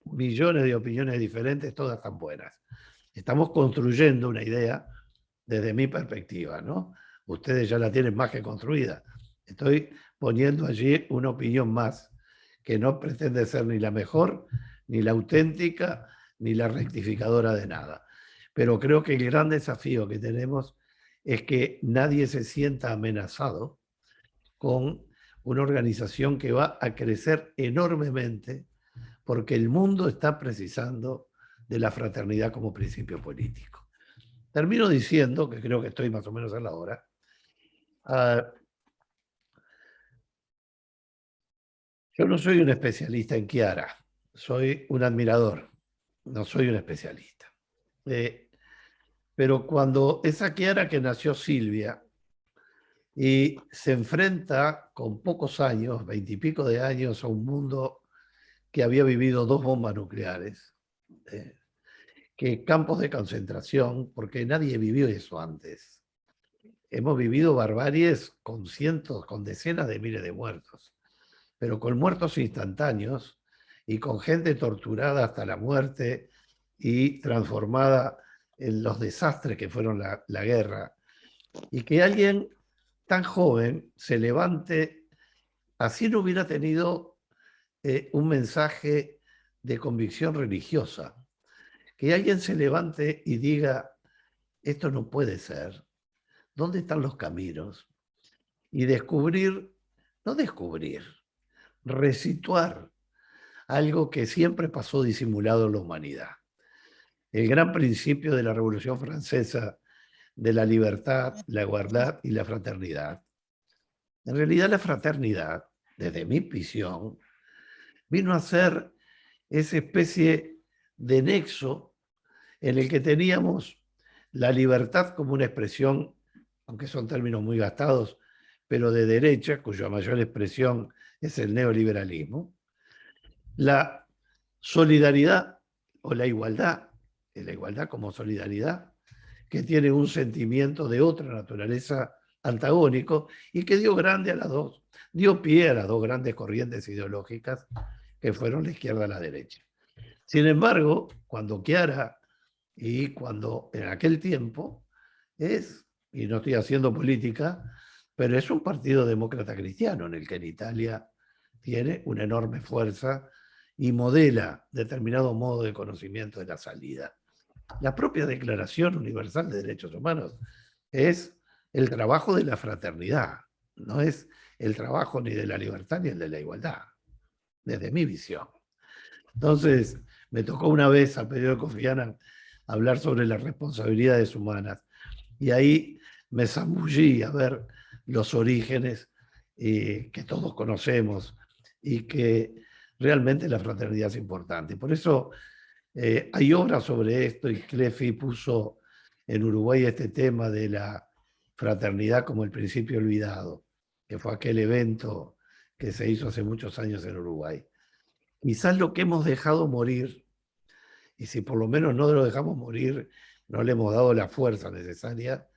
millones de opiniones diferentes, todas tan buenas. Estamos construyendo una idea desde mi perspectiva, ¿no? Ustedes ya la tienen más que construida. Estoy poniendo allí una opinión más que no pretende ser ni la mejor, ni la auténtica, ni la rectificadora de nada. Pero creo que el gran desafío que tenemos es que nadie se sienta amenazado con una organización que va a crecer enormemente porque el mundo está precisando de la fraternidad como principio político. Termino diciendo, que creo que estoy más o menos a la hora, yo no soy un especialista en Chiara, soy un admirador, no soy un especialista. Pero cuando esa Chiara que nació Silvia y se enfrenta con pocos años, 20 y pico de años, a un mundo que había vivido 2 bombas nucleares, que campos de concentración, porque nadie vivió eso antes. Hemos vivido barbaries con cientos, con decenas de miles de muertos, pero con muertos instantáneos y con gente torturada hasta la muerte y transformada en los desastres que fueron la guerra. Y que alguien tan joven se levante, así no hubiera tenido un mensaje de convicción religiosa, que alguien se levante y diga, esto no puede ser, ¿dónde están los caminos? Y descubrir, no descubrir, resituar algo que siempre pasó disimulado en la humanidad. El gran principio de la Revolución Francesa de la libertad, la igualdad y la fraternidad. En realidad la fraternidad, desde mi visión, vino a ser esa especie de nexo en el que teníamos la libertad como una expresión, aunque son términos muy gastados, pero de derecha, cuya mayor expresión es el neoliberalismo, la solidaridad o la igualdad como solidaridad, que tiene un sentimiento de otra naturaleza antagónico y que dio pie a las dos grandes corrientes ideológicas que fueron la izquierda y la derecha. Sin embargo, cuando Chiara y cuando en aquel tiempo y no estoy haciendo política, pero es un partido demócrata cristiano en el que en Italia tiene una enorme fuerza y modela determinado modo de conocimiento de la salida. La propia Declaración Universal de Derechos Humanos es el trabajo de la fraternidad, no es el trabajo ni de la libertad ni el de la igualdad, desde mi visión. Entonces, me tocó una vez a pedido de Kofi Annan hablar sobre las responsabilidades humanas y ahí me zambullí a ver los orígenes que todos conocemos y que realmente la fraternidad es importante. Por eso hay obras sobre esto y Clefi puso en Uruguay este tema de la fraternidad como el principio olvidado, que fue aquel evento que se hizo hace muchos años en Uruguay. Quizás lo que hemos dejado morir, y si por lo menos no lo dejamos morir, no le hemos dado la fuerza necesaria,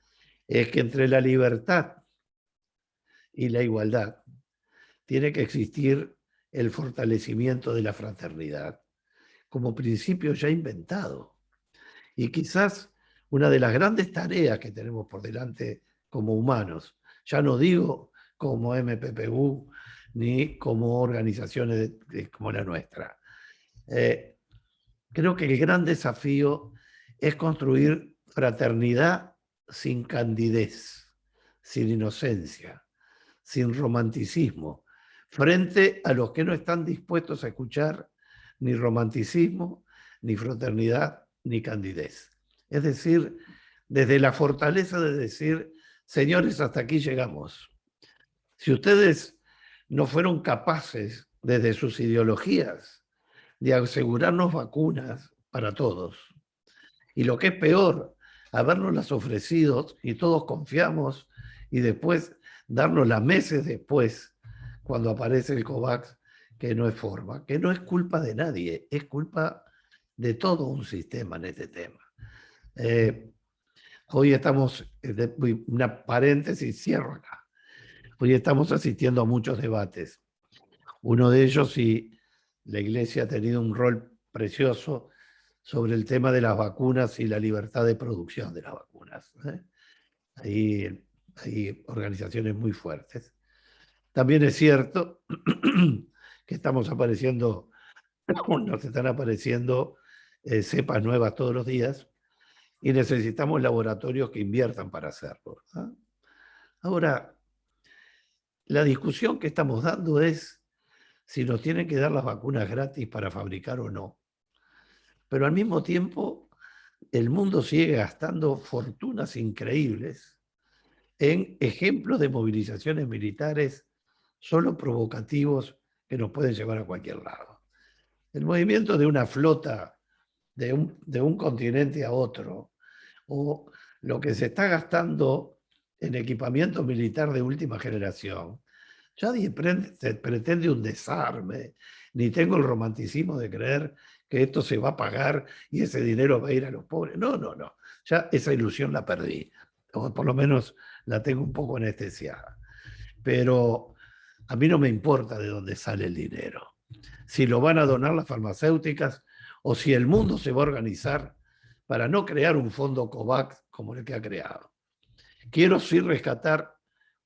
es que entre la libertad y la igualdad tiene que existir el fortalecimiento de la fraternidad como principio ya inventado. Y quizás una de las grandes tareas que tenemos por delante como humanos, ya no digo como MPPU ni como organizaciones como la nuestra, creo que el gran desafío es construir fraternidad sin candidez, sin inocencia, sin romanticismo, frente a los que no están dispuestos a escuchar ni romanticismo, ni fraternidad, ni candidez. Es decir, desde la fortaleza de decir, señores, hasta aquí llegamos. Si ustedes no fueron capaces, desde sus ideologías, de asegurarnos vacunas para todos, y lo que es peor, habernoslas ofrecido y todos confiamos y después dárnoslas meses después, cuando aparece el COVAX, que no es forma, que no es culpa de nadie, es culpa de todo un sistema en este tema. Hoy estamos, una paréntesis, cierro acá. Hoy estamos asistiendo a muchos debates. Uno de ellos, y la Iglesia ha tenido un rol precioso sobre el tema de las vacunas y la libertad de producción de las vacunas. Hay organizaciones muy fuertes. También es cierto que estamos apareciendo, nos están apareciendo cepas nuevas todos los días y necesitamos laboratorios que inviertan para hacerlo. Ahora, la discusión que estamos dando es si nos tienen que dar las vacunas gratis para fabricar o no. Pero al mismo tiempo, el mundo sigue gastando fortunas increíbles en ejemplos de movilizaciones militares solo provocativos que nos pueden llevar a cualquier lado. El movimiento de una flota de un continente a otro, o lo que se está gastando en equipamiento militar de última generación, nadie pretende un desarme, ni tengo el romanticismo de creer que esto se va a pagar y ese dinero va a ir a los pobres. No, no, no. Ya esa ilusión la perdí, o por lo menos la tengo un poco anestesiada. Pero a mí no me importa de dónde sale el dinero. Si lo van a donar las farmacéuticas o si el mundo se va a organizar para no crear un fondo COVAX como el que ha creado. Quiero sí rescatar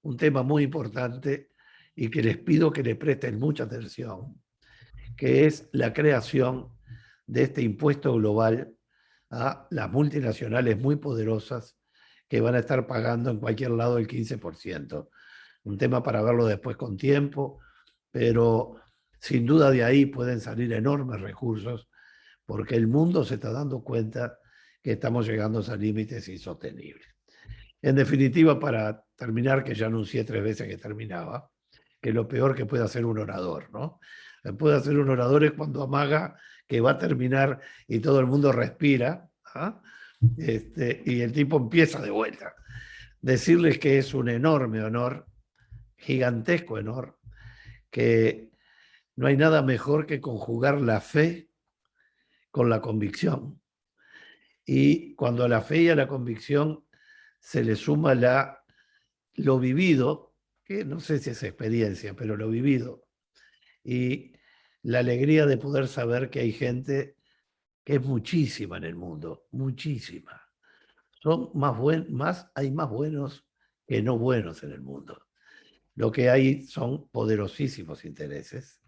un tema muy importante y que les pido que le presten mucha atención, que es la creación de este impuesto global a las multinacionales muy poderosas que van a estar pagando en cualquier lado el 15%. Un tema para verlo después con tiempo, pero sin duda de ahí pueden salir enormes recursos porque el mundo se está dando cuenta que estamos llegando a límites insostenibles. En definitiva, para terminar, que ya anuncié 3 veces que terminaba, que lo peor que puede hacer un orador, ¿no? Puede hacer un orador es cuando amaga que va a terminar y todo el mundo respira, ¿ah? Y el tipo empieza de vuelta. Decirles que es un enorme honor, gigantesco honor, que no hay nada mejor que conjugar la fe con la convicción. Y cuando a la fe y a la convicción se le suma lo vivido, que no sé si es experiencia, pero lo vivido, y la alegría de poder saber que hay gente que es muchísima en el mundo, muchísima. Hay más buenos que no buenos en el mundo. Lo que hay son poderosísimos intereses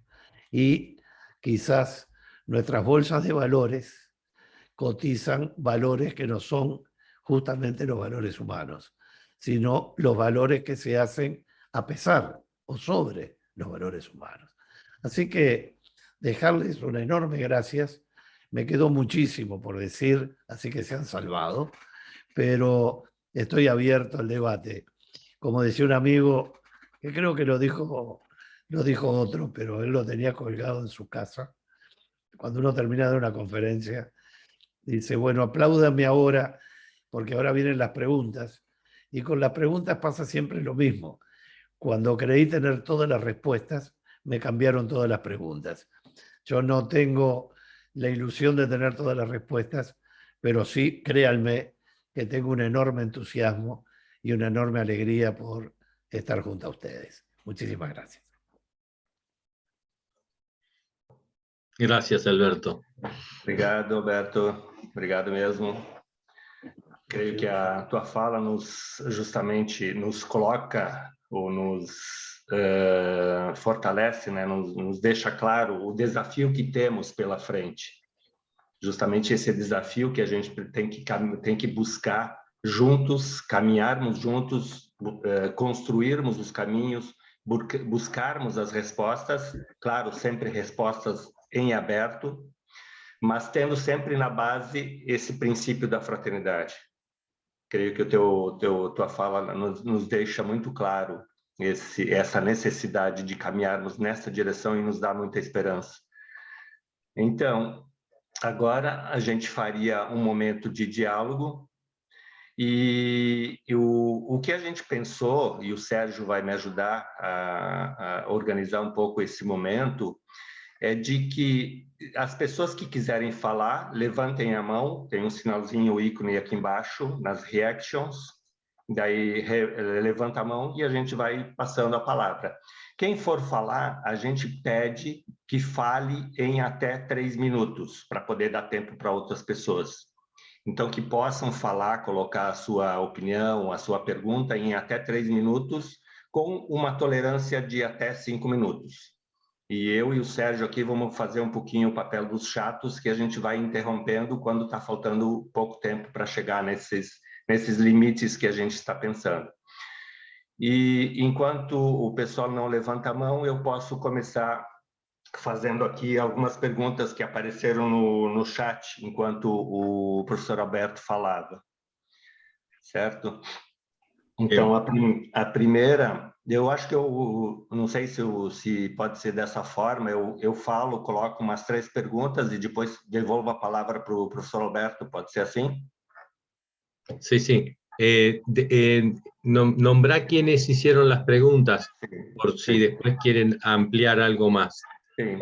y quizás nuestras bolsas de valores cotizan valores que no son justamente los valores humanos, sino los valores que se hacen a pesar o sobre los valores humanos. Así que dejarles una enorme gracias. Me quedó muchísimo por decir, así que se han salvado, pero estoy abierto al debate. Como decía un amigo, que creo que lo dijo otro, pero él lo tenía colgado en su casa, cuando uno termina de una conferencia, dice, bueno, apláudame ahora, porque ahora vienen las preguntas. Y con las preguntas pasa siempre lo mismo. Cuando creí tener todas las respuestas, me cambiaron todas las preguntas. Yo no tengo la ilusión de tener todas las respuestas, pero sí, créanme, que tengo un enorme entusiasmo y una enorme alegría por estar junto a ustedes. Muchísimas gracias. Gracias, Alberto. Obrigado, Alberto. Obrigado mesmo. Creio que a tua fala justamente nos coloca ou nos fortalece, né? Nos deixa claro o desafio que temos pela frente. Justamente esse desafio que a gente tem que buscar juntos, caminharmos juntos, construirmos os caminhos, buscarmos as respostas, claro, sempre respostas em aberto, mas tendo sempre na base esse princípio da fraternidade. Creio que tua fala nos deixa muito claro essa necessidade de caminharmos nessa direção e nos dá muita esperança. Então, agora a gente faria um momento de diálogo e o que a gente pensou, e o Sérgio vai me ajudar a organizar um pouco esse momento, é de que as pessoas que quiserem falar, levantem a mão, tem um sinalzinho, o ícone aqui embaixo, nas reactions, daí levanta a mão e a gente vai passando a palavra. Quem for falar, a gente pede que fale em até 3 minutos, para poder dar tempo para outras pessoas. Então, que possam falar, colocar a sua opinião, a sua pergunta em até 3 minutos, com uma tolerância de até 5 minutos. E eu e o Sérgio aqui vamos fazer um pouquinho o papel dos chatos, que a gente vai interrompendo quando está faltando pouco tempo para chegar nesses limites que a gente está pensando. E enquanto o pessoal não levanta a mão, eu posso começar fazendo aqui algumas perguntas que apareceram no chat enquanto o professor Alberto falava. Certo? Então, a primeira Eu acho que eu não sei se pode ser dessa forma, eu falo, coloco umas 3 perguntas e depois devolvo a palavra para o professor Alberto, pode ser assim? Sí, sí. Nombrá quiénes hicieron las preguntas, por si después quieren ampliar algo más. Sim.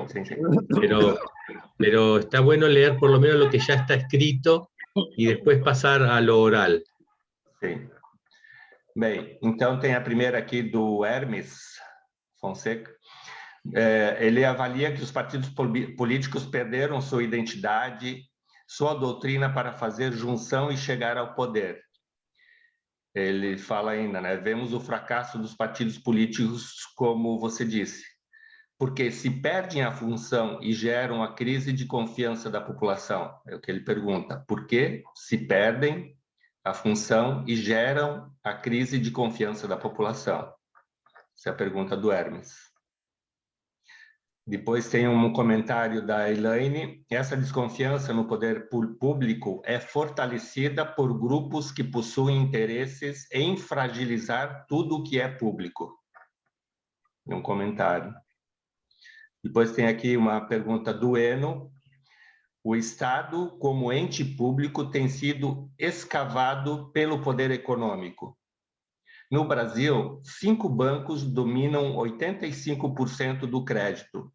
Pero está bueno leer por lo menos lo que ya está escrito y después pasar a lo oral. Sim. Bem, então tem a primeira aqui do Hermes Fonseca. Ele avalia que os partidos políticos perderam sua identidade, sua doutrina para fazer junção e chegar ao poder. Ele fala ainda, né? Vemos o fracasso dos partidos políticos, como você disse, porque se perdem a função e geram a crise de confiança da população. É o que ele pergunta. Por que se perdem a função e geram a crise de confiança da população? Essa é a pergunta do Hermes. Depois tem um comentário da Elaine. Essa desconfiança no poder público é fortalecida por grupos que possuem interesses em fragilizar tudo o que é público. Um comentário. Depois tem aqui uma pergunta do Eno. O Estado, como ente público, tem sido escavado pelo poder econômico. No Brasil, 5 bancos dominam 85% do crédito.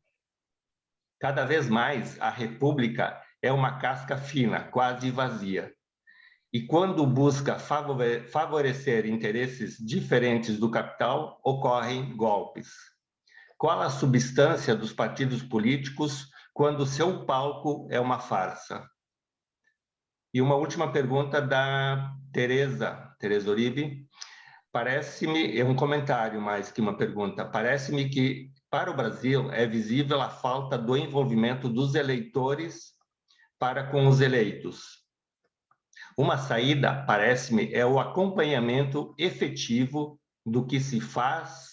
Cada vez mais, a República é uma casca fina, quase vazia. E quando busca favorecer interesses diferentes do capital, ocorrem golpes. Qual a substância dos partidos políticos quando seu palco é uma farsa? E uma última pergunta da Tereza Uribe. Parece-me, é um comentário mais que uma pergunta, parece-me que para o Brasil é visível a falta do envolvimento dos eleitores para com os eleitos. Uma saída, parece-me, é o acompanhamento efetivo do que se faz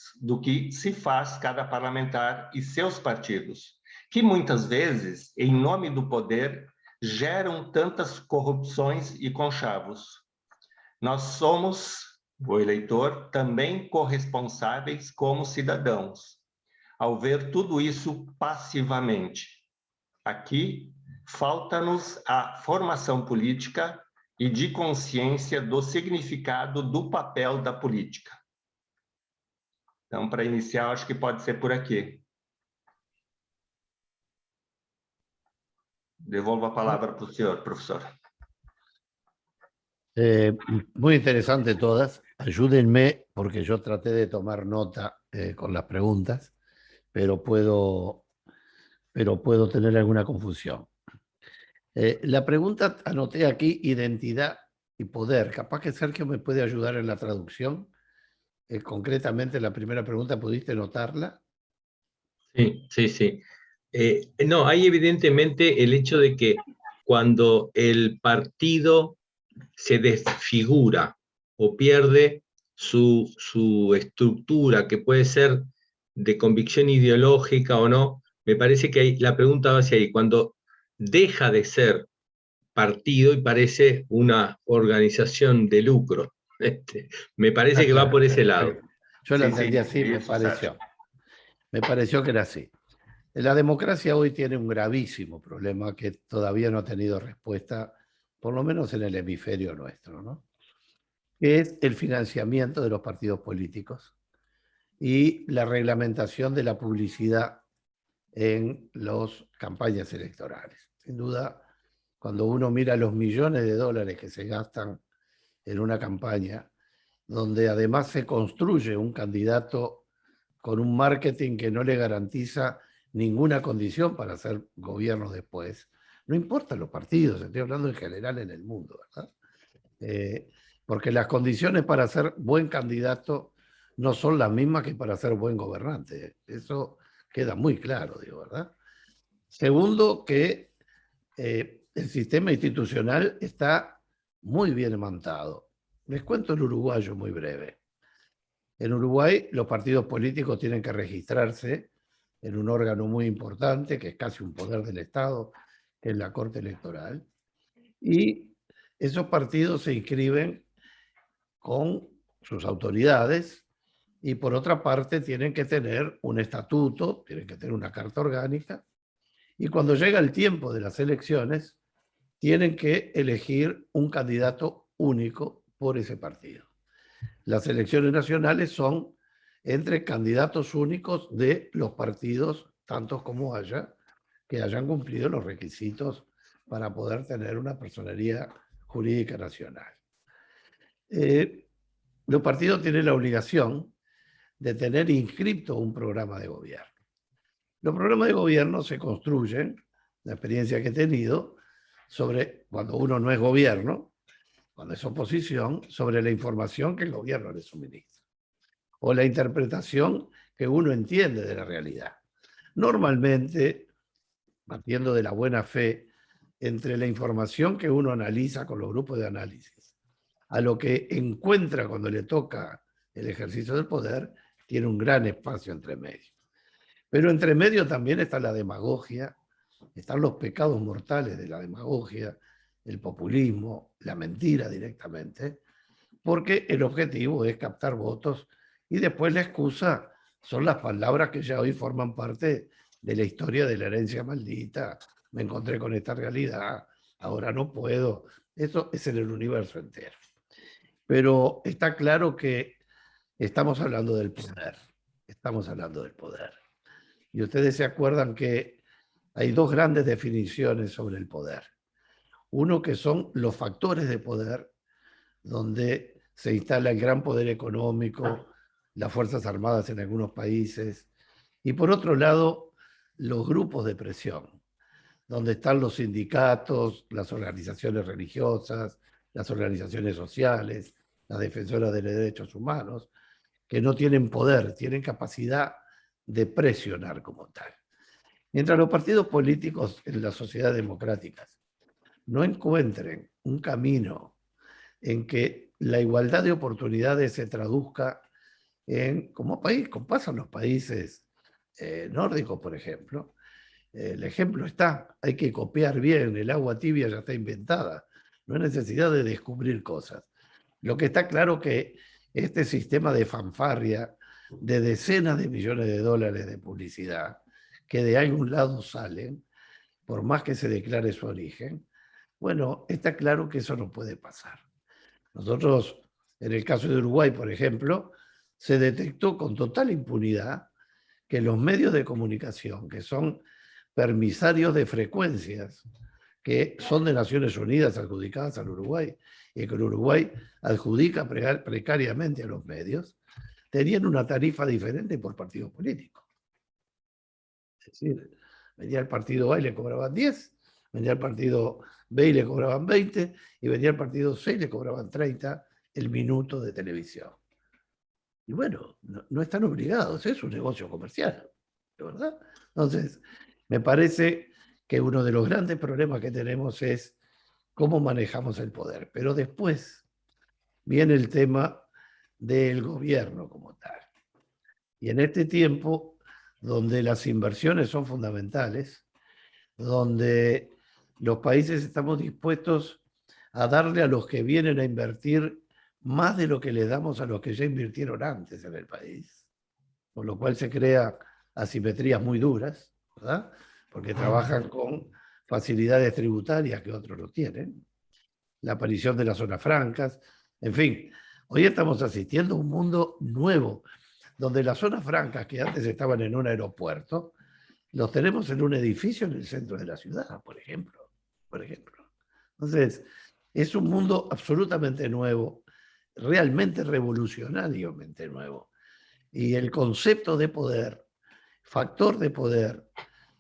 cada parlamentar e seus partidos, que muitas vezes, em nome do poder, geram tantas corrupções e conchavos. Nós somos, o eleitor, também corresponsáveis como cidadãos, ao ver tudo isso passivamente. Aqui, falta-nos a formação política e de consciência do significado do papel da política. Então, para iniciar, acho que pode ser por aqui. Devolvo a palavra para o senhor, professor. Muy interesante todas. Ayúdenme, porque yo traté de tomar nota con las preguntas, pero puedo tener alguna confusión. La pregunta, anoté aquí, identidad y poder. Capaz que Sergio me puede ayudar en la traducción. Concretamente, la primera pregunta, ¿pudiste notarla? Sí. No, hay evidentemente el hecho de que cuando el partido se desfigura o pierde su estructura, que puede ser de convicción ideológica o no, me parece que la pregunta va hacia ahí, cuando deja de ser partido y parece una organización de lucro. Me parece que va por ese lado. Yo la entendí así, me pareció que era así. La democracia hoy tiene un gravísimo problema que todavía no ha tenido respuesta, por lo menos en el hemisferio nuestro, ¿no? Que es el financiamiento de los partidos políticos y la reglamentación de la publicidad en las campañas electorales. Sin duda, cuando uno mira los millones de dólares que se gastan en una campaña, donde además se construye un candidato con un marketing que no le garantiza ninguna condición para hacer gobierno después. No importan los partidos, estoy hablando en general en el mundo, ¿verdad? Porque las condiciones para ser buen candidato no son las mismas que para ser buen gobernante. Eso queda muy claro, digo, ¿verdad? Segundo, que el sistema institucional está muy bien montado. Les cuento el uruguayo muy breve. En Uruguay, los partidos políticos tienen que registrarse en un órgano muy importante, que es casi un poder del Estado, que es la Corte Electoral. Y esos partidos se inscriben con sus autoridades y por otra parte tienen que tener un estatuto, tienen que tener una carta orgánica, y cuando llega el tiempo de las elecciones, tienen que elegir un candidato único por ese partido. Las elecciones nacionales son entre candidatos únicos de los partidos, tantos como haya, que hayan cumplido los requisitos para poder tener una personería jurídica nacional. Los partidos tienen la obligación de tener inscrito un programa de gobierno. Los programas de gobierno se construyen, la experiencia que he tenido, sobre cuando uno no es gobierno, cuando es oposición, sobre la información que el gobierno le suministra o la interpretación que uno entiende de la realidad. Normalmente, partiendo de la buena fe, entre la información que uno analiza con los grupos de análisis a lo que encuentra cuando le toca el ejercicio del poder, tiene un gran espacio entre medio. Pero entre medio también está la demagogia, están los pecados mortales de la demagogia, el populismo, la mentira directamente, porque el objetivo es captar votos y después la excusa son las palabras que ya hoy forman parte de la historia de la herencia maldita. Me encontré con esta realidad, ahora no puedo. Eso es en el universo entero. Pero está claro que estamos hablando del poder. Estamos hablando del poder. Y ustedes se acuerdan que hay dos grandes definiciones sobre el poder. Uno que son los factores de poder, donde se instala el gran poder económico, las Fuerzas Armadas en algunos países, y por otro lado, los grupos de presión, donde están los sindicatos, las organizaciones religiosas, las organizaciones sociales, las defensoras de los derechos humanos, que no tienen poder, tienen capacidad de presionar como tal. Mientras los partidos políticos en las sociedades democráticas no encuentren un camino en que la igualdad de oportunidades se traduzca en, como pasa en los países nórdicos, por ejemplo. El ejemplo está, hay que copiar bien, el agua tibia ya está inventada, no hay necesidad de descubrir cosas. Lo que está claro que este sistema de fanfarria, de decenas de millones de dólares de publicidad, que de algún lado salen, por más que se declare su origen, bueno, está claro que eso no puede pasar. Nosotros, en el caso de Uruguay, por ejemplo, se detectó con total impunidad que los medios de comunicación, que son permisarios de frecuencias, que son de Naciones Unidas adjudicadas al Uruguay, y que el Uruguay adjudica precariamente a los medios, tenían una tarifa diferente por partido político. Es decir, venía el partido A y le cobraban 10, venía el partido B y le cobraban 20, y venía el partido C y le cobraban 30 el minuto de televisión. Y bueno, no están obligados, es un negocio comercial, ¿de verdad? Entonces, me parece que uno de los grandes problemas que tenemos es cómo manejamos el poder. Pero después viene el tema del gobierno como tal. Y en este tiempo, donde las inversiones son fundamentales, donde los países estamos dispuestos a darle a los que vienen a invertir más de lo que le damos a los que ya invirtieron antes en el país, con lo cual se crean asimetrías muy duras, ¿verdad? Porque trabajan con facilidades tributarias que otros no tienen, la aparición de las zonas francas, en fin, hoy estamos asistiendo a un mundo nuevo, donde las zonas francas que antes estaban en un aeropuerto, los tenemos en un edificio en el centro de la ciudad, por ejemplo. Entonces, es un mundo absolutamente nuevo, realmente revolucionariamente nuevo. Y el concepto de poder, factor de poder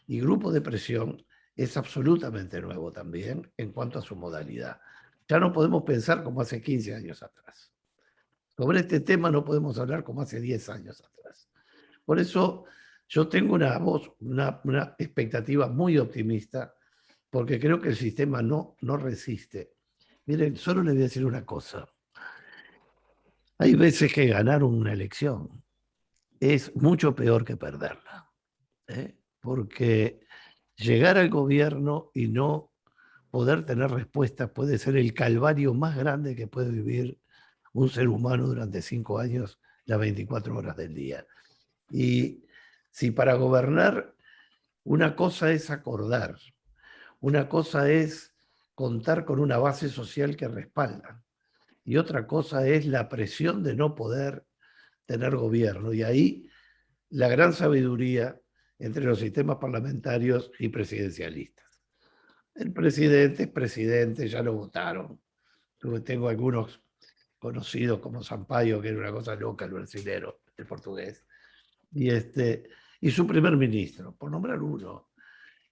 y grupo de presión es absolutamente nuevo también en cuanto a su modalidad. Ya no podemos pensar como hace 15 años atrás. Sobre este tema no podemos hablar como hace 10 años atrás. Por eso yo tengo una expectativa muy optimista, porque creo que el sistema no resiste. Miren, solo les voy a decir una cosa. Hay veces que ganar una elección es mucho peor que perderla, porque llegar al gobierno y no poder tener respuestas puede ser el calvario más grande que puede vivir un ser humano durante 5 años las 24 horas del día. Y si para gobernar una cosa es acordar, una cosa es contar con una base social que respalda, y otra cosa es la presión de no poder tener gobierno. Y ahí la gran sabiduría entre los sistemas parlamentarios y presidencialistas. El presidente es presidente, ya lo votaron. Tengo algunos conocidos como Sampaio, que era una cosa loca, el brasilero, el portugués. Y su primer ministro, por nombrar uno.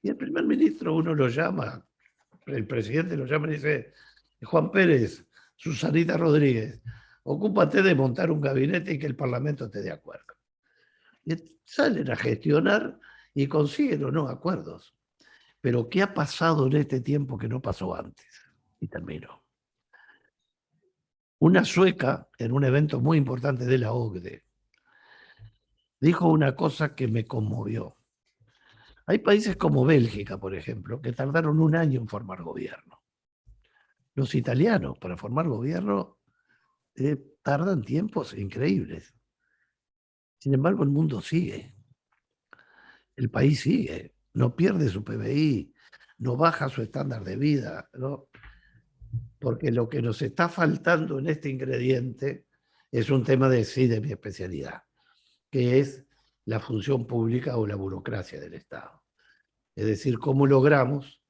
Y el primer ministro uno lo llama, el presidente lo llama y dice: Juan Pérez, Susanita Rodríguez, ocúpate de montar un gabinete y que el Parlamento esté de acuerdo. Y salen a gestionar y consiguen o no acuerdos. Pero ¿qué ha pasado en este tiempo que no pasó antes? Y termino. Una sueca, en un evento muy importante de la OCDE, dijo una cosa que me conmovió. Hay países como Bélgica, por ejemplo, que tardaron 1 año en formar gobierno. Los italianos, para formar gobierno, tardan tiempos increíbles. Sin embargo, el mundo sigue. El país sigue. No pierde su PBI, no baja su estándar de vida, ¿no? Porque lo que nos está faltando en este ingrediente es un tema de mi especialidad, que es la función pública o la burocracia del Estado. Es decir, cómo logramos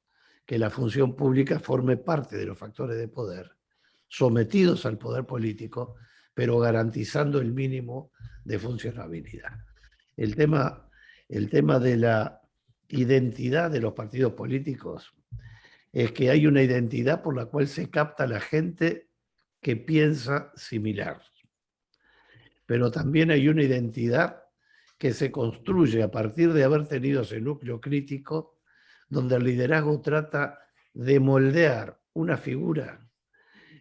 que la función pública forme parte de los factores de poder, sometidos al poder político, pero garantizando el mínimo de funcionabilidad. El tema de la identidad de los partidos políticos es que hay una identidad por la cual se capta la gente que piensa similar. Pero también hay una identidad que se construye a partir de haber tenido ese núcleo crítico, donde el liderazgo trata de moldear una figura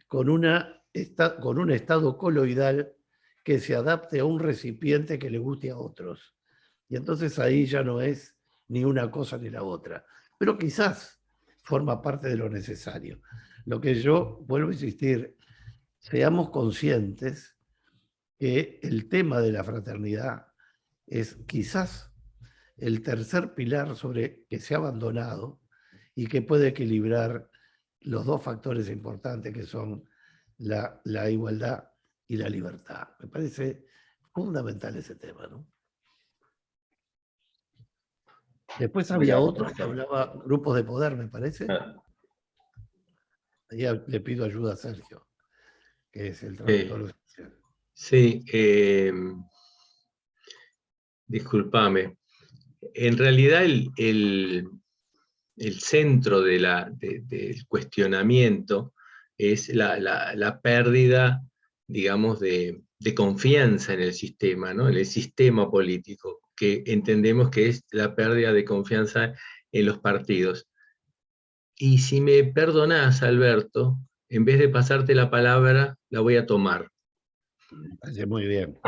con un estado coloidal que se adapte a un recipiente que le guste a otros. Y entonces ahí ya no es ni una cosa ni la otra. Pero quizás forma parte de lo necesario. Lo que yo vuelvo a insistir, seamos conscientes que el tema de la fraternidad es quizás el tercer pilar sobre que se ha abandonado y que puede equilibrar los dos factores importantes que son la igualdad y la libertad. Me parece fundamental ese tema, ¿no? Después había otro que hablaba grupos de poder, me parece. Ahí le pido ayuda a Sergio, que es el traductor oficial. Sí, discúlpame. En realidad el centro del cuestionamiento es la pérdida, digamos, de confianza en el sistema, ¿no? En el sistema político, que entendemos que es la pérdida de confianza en los partidos. Y si me perdonás, Alberto, en vez de pasarte la palabra, la voy a tomar. Muy bien.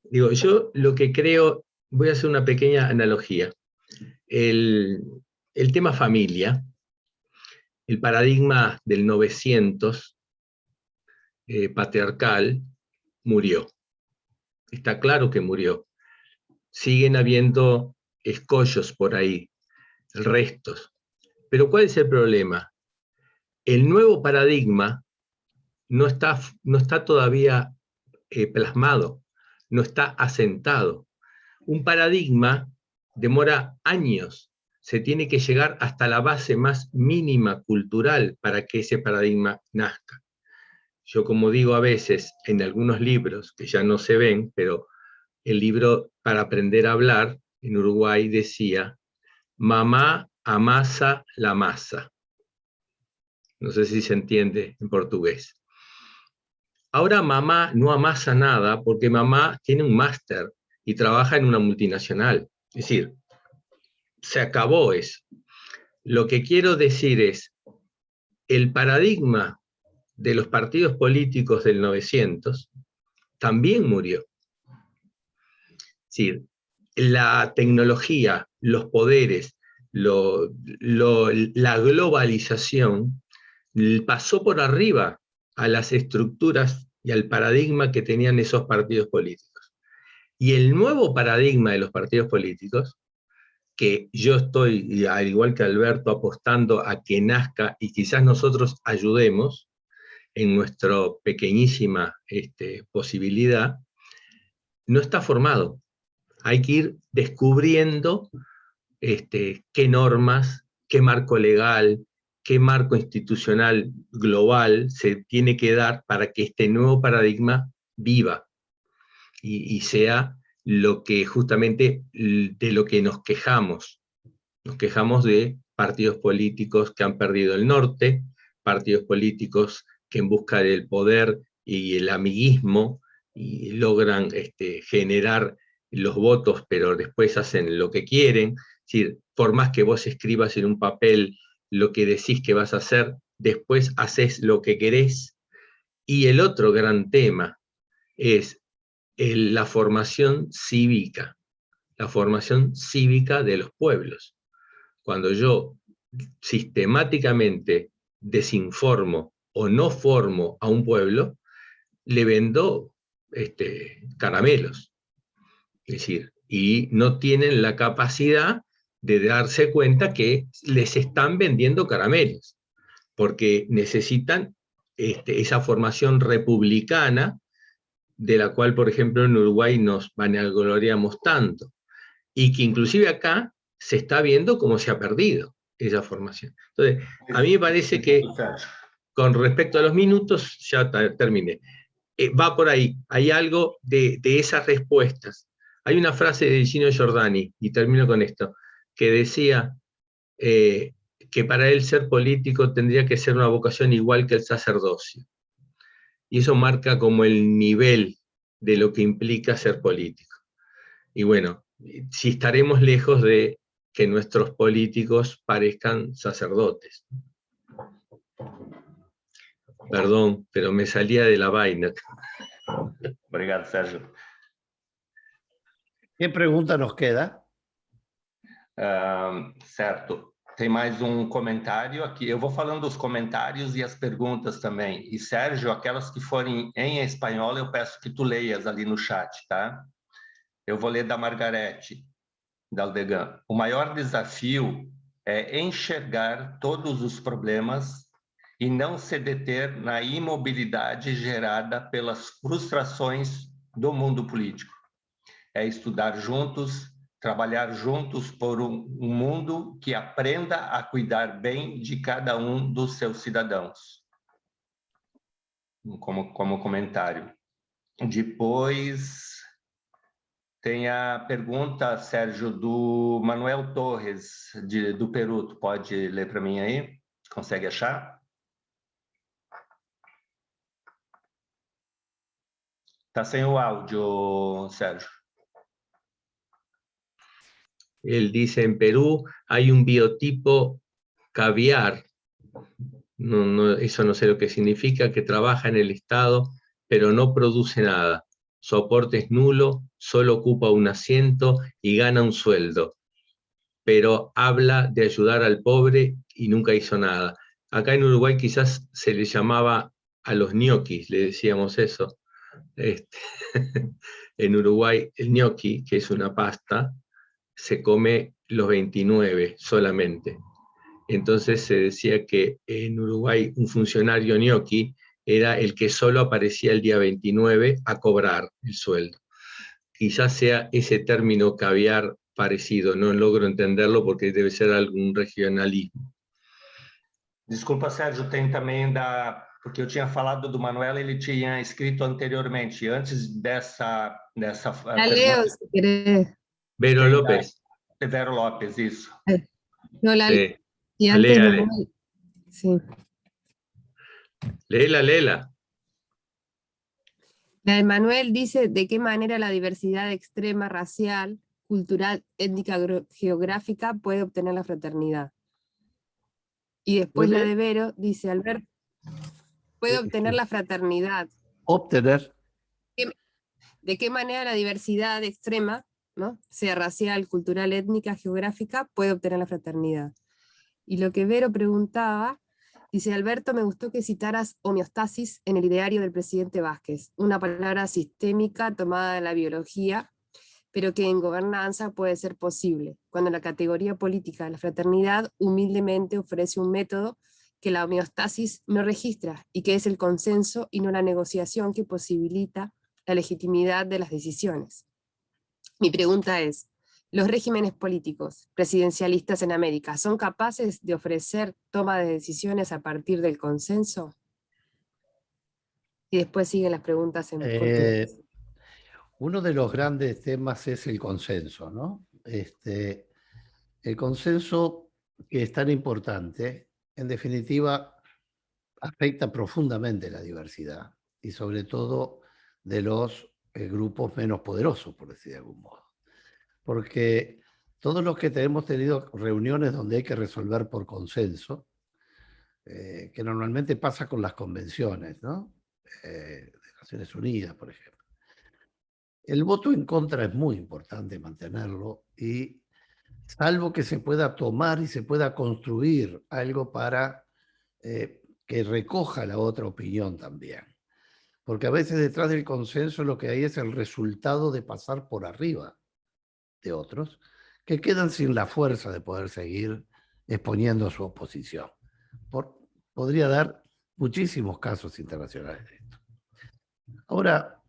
Digo, yo lo que creo, voy a hacer una pequeña analogía. El tema familia, el paradigma del 900 patriarcal, murió. Está claro que murió. Siguen habiendo escollos por ahí, restos. Pero ¿cuál es el problema? El nuevo paradigma no está todavía plasmado, no está asentado. Un paradigma demora años, se tiene que llegar hasta la base más mínima cultural para que ese paradigma nazca. Yo, como digo a veces en algunos libros, que ya no se ven, pero el libro Para aprender a hablar, en Uruguay decía, mamá amasa la masa. No sé si se entiende en portugués. Ahora mamá no amasa nada porque mamá tiene un máster y trabaja en una multinacional. Es decir, se acabó eso. Lo que quiero decir es, el paradigma de los partidos políticos del 900 también murió. Es decir, la tecnología, los poderes, la globalización pasó por arriba a las estructuras y al paradigma que tenían esos partidos políticos. Y el nuevo paradigma de los partidos políticos, que yo estoy, al igual que Alberto, apostando a que nazca y quizás nosotros ayudemos en nuestra pequeñísima posibilidad, no está formado. Hay que ir descubriendo qué normas, qué marco legal, qué marco institucional global se tiene que dar para que este nuevo paradigma viva y sea lo que justamente de lo que nos quejamos. Nos quejamos de partidos políticos que han perdido el norte, partidos políticos que en busca del poder y el amiguismo y logran generar los votos, pero después hacen lo que quieren. Es decir, por más que vos escribas en un papel lo que decís que vas a hacer, después haces lo que querés. Y el otro gran tema es la formación cívica de los pueblos. Cuando yo sistemáticamente desinformo o no formo a un pueblo, le vendo caramelos. Es decir, y no tienen la capacidad de darse cuenta que les están vendiendo caramelos, porque necesitan esa formación republicana, de la cual, por ejemplo, en Uruguay nos vanagloriamos tanto, y que inclusive acá se está viendo cómo se ha perdido esa formación. Entonces, a mí me parece que, con respecto a los minutos, ya terminé, va por ahí, hay algo de esas respuestas. Hay una frase de Gino Giordani, y termino con esto, que decía que para él ser político tendría que ser una vocación igual que el sacerdocio. Y eso marca como el nivel de lo que implica ser político. Y bueno, si estaremos lejos de que nuestros políticos parezcan sacerdotes. Perdón, pero me salía de la vaina. Obrigado, Sérgio. ¿Qué pregunta nos queda? Certo. Tem mais um comentário aqui. Eu vou falando os comentários e as perguntas também. E, Sérgio, aquelas que forem em espanhol, eu peço que tu leias ali no chat, tá? Eu vou ler da Margarete Daldegan. O maior desafio é enxergar todos os problemas e não se deter na imobilidade gerada pelas frustrações do mundo político. É estudar juntos, trabalhar juntos por um mundo que aprenda a cuidar bem de cada um dos seus cidadãos. Como comentário. Depois tem a pergunta, Sérgio, do Manuel Torres, do Peru. Tu pode ler para mim aí? Consegue achar? Está sem o áudio, Sérgio. Él dice, en Perú hay un biotipo caviar, eso no sé lo que significa, que trabaja en el Estado, pero no produce nada. Soporte es nulo, solo ocupa un asiento y gana un sueldo. Pero habla de ayudar al pobre y nunca hizo nada. Acá en Uruguay quizás se le llamaba a los ñoquis, le decíamos eso. En Uruguay el ñoqui, que es una pasta, se come los 29 solamente. Entonces se decía que en Uruguay un funcionario ñoqui era el que solo aparecía el día 29 a cobrar el sueldo. Quizás sea ese término caviar parecido, no logro entenderlo porque debe ser algún regionalismo. Desculpa, Sérgio, tem também porque eu tinha falado do Manuel, ele tinha escrito anteriormente, antes dessa La leo, si querés. Vero López. Vero López, isso. No, la Sí. y antes Ale. Manuel. Sí. Léela. La de Manuel dice de qué manera la diversidad extrema racial, cultural, étnica, geográfica puede obtener la fraternidad. Y después la de Vero dice, Alberto, puede obtener la fraternidad. Obtener. ¿De qué manera la diversidad extrema, ¿no?, sea racial, cultural, étnica, geográfica, puede obtener la fraternidad? Y lo que Vero preguntaba, Dice, Alberto, me gustó que citaras homeostasis en el ideario del presidente Vázquez, una palabra sistémica tomada de la biología, pero que en gobernanza puede ser posible, cuando la categoría política de la fraternidad humildemente ofrece un método que la homeostasis no registra y que es el consenso y no la negociación que posibilita la legitimidad de las decisiones. Mi pregunta es, ¿los regímenes políticos presidencialistas en América son capaces de ofrecer toma de decisiones a partir del consenso? Y después siguen las preguntas en portugués. Uno de los grandes temas es el consenso, ¿no? El consenso, que es tan importante, en definitiva, afecta profundamente la diversidad y sobre todo de los grupos menos poderosos, por decir de algún modo. Porque todos los que hemos tenido reuniones donde hay que resolver por consenso, que normalmente pasa con las convenciones, ¿no? De Naciones Unidas, por ejemplo. El voto en contra es muy importante mantenerlo y salvo que se pueda tomar y se pueda construir algo para que recoja la otra opinión también. Porque a veces detrás del consenso lo que hay es el resultado de pasar por arriba de otros que quedan sin la fuerza de poder seguir exponiendo su oposición. Podría dar muchísimos casos internacionales de esto. Ahora,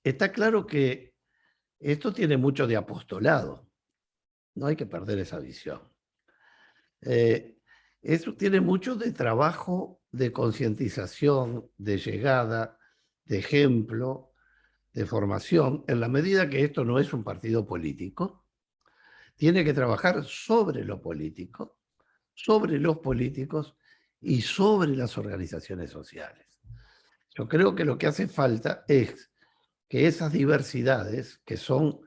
está claro que esto tiene mucho de apostolado. No hay que perder esa visión. Eso tiene mucho de trabajo de concientización, de llegada, de ejemplo, de formación. En la medida que esto no es un partido político, tiene que trabajar sobre lo político, sobre los políticos y sobre las organizaciones sociales. Yo creo que lo que hace falta es que esas diversidades, que son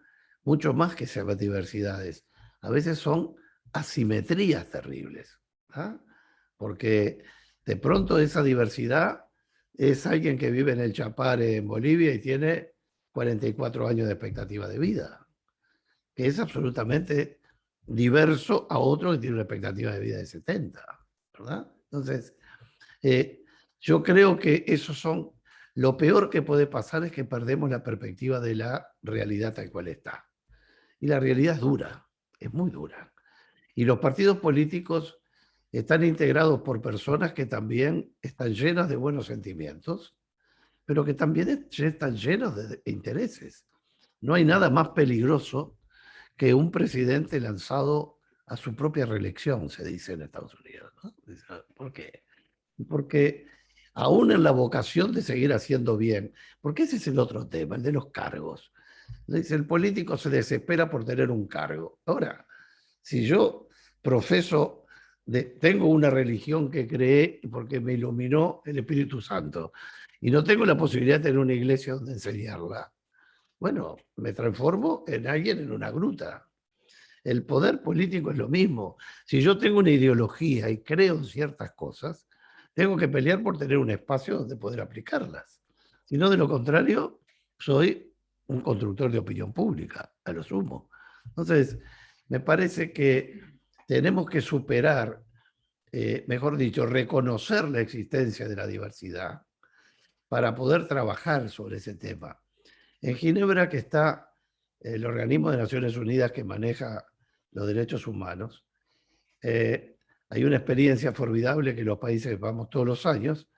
mucho más que ser diversidades, a veces son asimetrías terribles, ¿ah? Porque de pronto esa diversidad es alguien que vive en el Chapare, en Bolivia, y tiene 44 años de expectativa de vida, que es absolutamente diverso a otro que tiene una expectativa de vida de 70, ¿verdad? Entonces, yo creo que esos son... Lo peor que puede pasar es que perdemos la perspectiva de la realidad tal cual está. Y la realidad es dura, es muy dura. Y los partidos políticos están integrados por personas que también están llenas de buenos sentimientos, pero que también están llenos de intereses. No hay nada más peligroso que un presidente lanzado a su propia reelección, se dice en Estados Unidos, ¿no? ¿Por qué? Porque aún en la vocación de seguir haciendo bien, porque ese es el otro tema, el de los cargos. Dice, el político se desespera por tener un cargo. Ahora, si yo profeso, tengo una religión que creé porque me iluminó el Espíritu Santo y no tengo la posibilidad de tener una iglesia donde enseñarla, bueno, me transformo en alguien en una gruta. El poder político es lo mismo. Si yo tengo una ideología y creo en ciertas cosas, tengo que pelear por tener un espacio donde poder aplicarlas. Si no, de lo contrario, soy un constructor de opinión pública, a lo sumo. Entonces, me parece que tenemos que superar, mejor dicho, reconocer la existencia de la diversidad para poder trabajar sobre ese tema. En Ginebra, que está el organismo de Naciones Unidas que maneja los derechos humanos, hay una experiencia formidable que los países vamos todos los años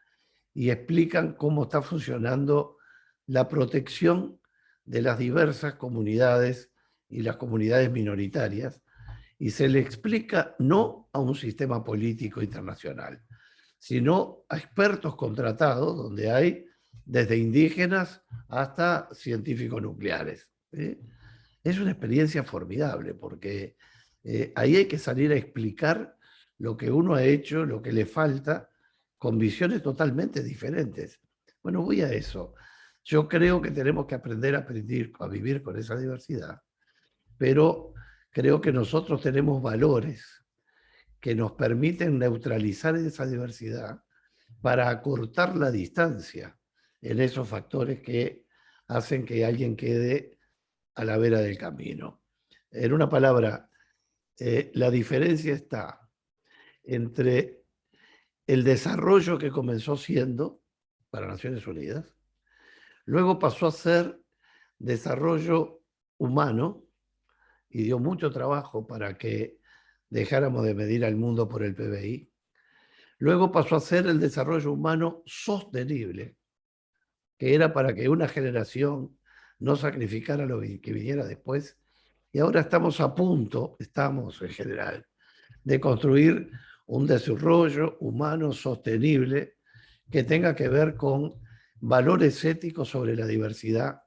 y explican cómo está funcionando la protección de las diversas comunidades y las comunidades minoritarias, y se le explica no a un sistema político internacional, sino a expertos contratados, donde hay desde indígenas hasta científicos nucleares. Es una experiencia formidable, porque ahí hay que salir a explicar lo que uno ha hecho, lo que le falta, con visiones totalmente diferentes. Bueno, voy a eso. Yo creo que tenemos que aprender a vivir con esa diversidad, pero creo que nosotros tenemos valores que nos permiten neutralizar esa diversidad para acortar la distancia en esos factores que hacen que alguien quede a la vera del camino. En una palabra, la diferencia está entre el desarrollo que comenzó siendo para Naciones Unidas, luego pasó a ser desarrollo humano y dio mucho trabajo para que dejáramos de medir al mundo por el PBI. Luego pasó a ser el desarrollo humano sostenible, que era para que una generación no sacrificara lo que viniera después. Y ahora estamos en general, de construir un desarrollo humano sostenible que tenga que ver con valores éticos sobre la diversidad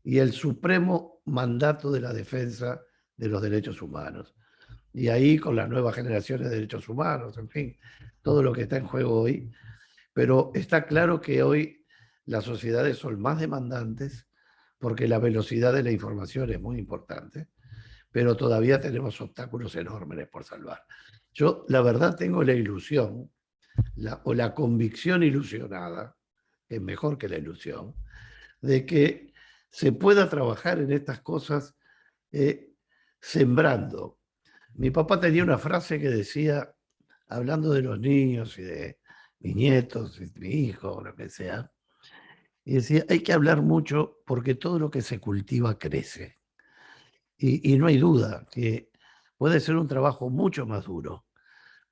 y el supremo mandato de la defensa de los derechos humanos. Y ahí con las nuevas generaciones de derechos humanos, en fin, todo lo que está en juego hoy. Pero está claro que hoy las sociedades son más demandantes porque la velocidad de la información es muy importante, pero todavía tenemos obstáculos enormes por salvar. Yo, la verdad, tengo la ilusión, o la convicción ilusionada, que es mejor que la ilusión, de que se pueda trabajar en estas cosas sembrando. Mi papá tenía una frase que decía, hablando de los niños y de mis nietos, y mi hijo, o lo que sea, y decía, hay que hablar mucho porque todo lo que se cultiva crece. Y no hay duda que puede ser un trabajo mucho más duro,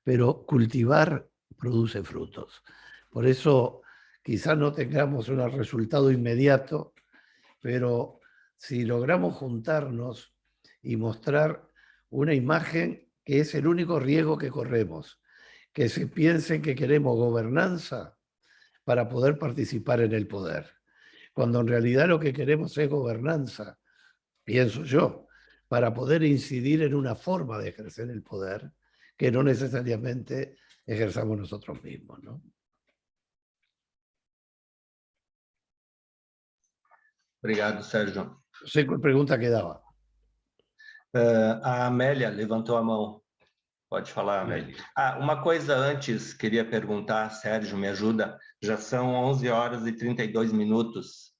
pero cultivar produce frutos. Por eso quizás no tengamos un resultado inmediato, pero si logramos juntarnos y mostrar una imagen que es el único riesgo que corremos, que se piensen que queremos gobernanza para poder participar en el poder, cuando en realidad lo que queremos es gobernanza, pienso yo, para poder incidir en una forma de ejercer el poder que no necesariamente ejerzamos nosotros mismos, ¿no? Obrigado, Sérgio. No sé qué pregunta quedaba. A Amélia levantou a mão. Pode falar, Amélia. Uma coisa antes, queria perguntar, Sérgio, me ajuda. Já são 11 horas e 32 minutos.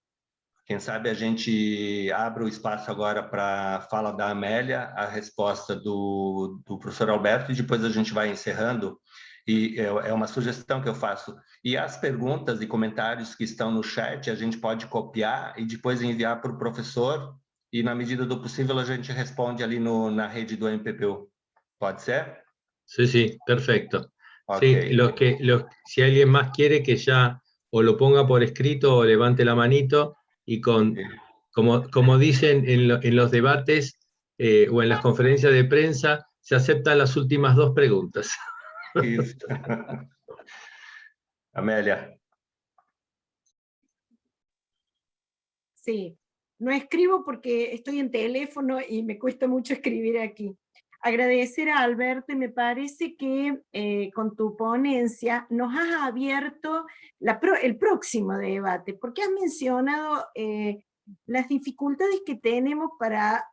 Quem sabe a gente abre o espaço agora para a fala da Amélia, a resposta do professor Alberto, e depois a gente vai encerrando. E é uma sugestão que eu faço. E as perguntas e comentários que estão no chat, a gente pode copiar e depois enviar para o professor, e na medida do possível a gente responde ali na rede do MPPU. ¿Pode ser? Sí, sí, perfecto. Okay. Sí, si alguien más quiere que ya o lo ponga por escrito o levante la manito y como dicen en los debates o en las conferencias de prensa, se aceptan las últimas 2 preguntas. Isso. Amélia. Sí, no escribo porque estoy en teléfono y me cuesta mucho escribir aquí. Agradecer a Alberto, me parece que con tu ponencia nos has abierto el próximo debate, porque has mencionado las dificultades que tenemos para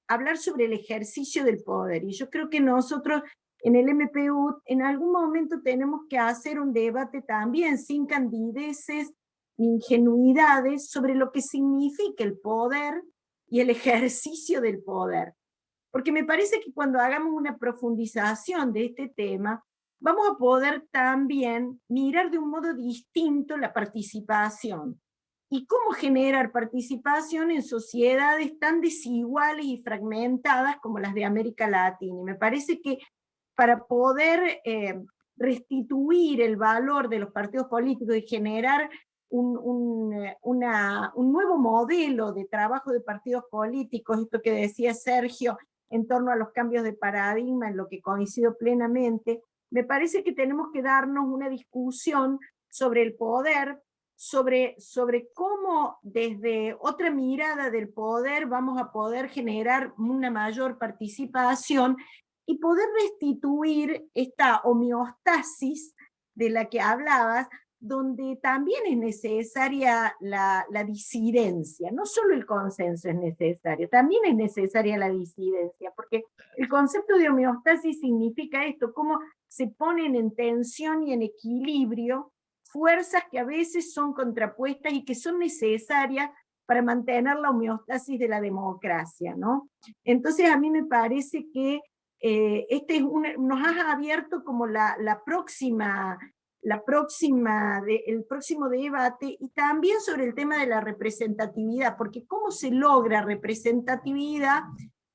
hablar sobre el ejercicio del poder. Y yo creo que nosotros en el MPU en algún momento tenemos que hacer un debate también sin candideces ni ingenuidades sobre lo que significa el poder y el ejercicio del poder. Porque me parece que cuando hagamos una profundización de este tema, vamos a poder también mirar de un modo distinto la participación y cómo generar participación en sociedades tan desiguales y fragmentadas como las de América Latina. Y me parece que para poder restituir el valor de los partidos políticos y generar un nuevo modelo de trabajo de partidos políticos, esto que decía Sergio, en torno a los cambios de paradigma, en lo que coincido plenamente, me parece que tenemos que darnos una discusión sobre el poder, sobre cómo desde otra mirada del poder vamos a poder generar una mayor participación y poder restituir esta homeostasis de la que hablabas, donde también es necesaria la disidencia, no solo el consenso es necesario, también es necesaria la disidencia, porque el concepto de homeostasis significa esto, cómo se ponen en tensión y en equilibrio fuerzas que a veces son contrapuestas y que son necesarias para mantener la homeostasis de la democracia, ¿no? Entonces a mí me parece que nos has abierto como el próximo debate, y también sobre el tema de la representatividad, porque cómo se logra representatividad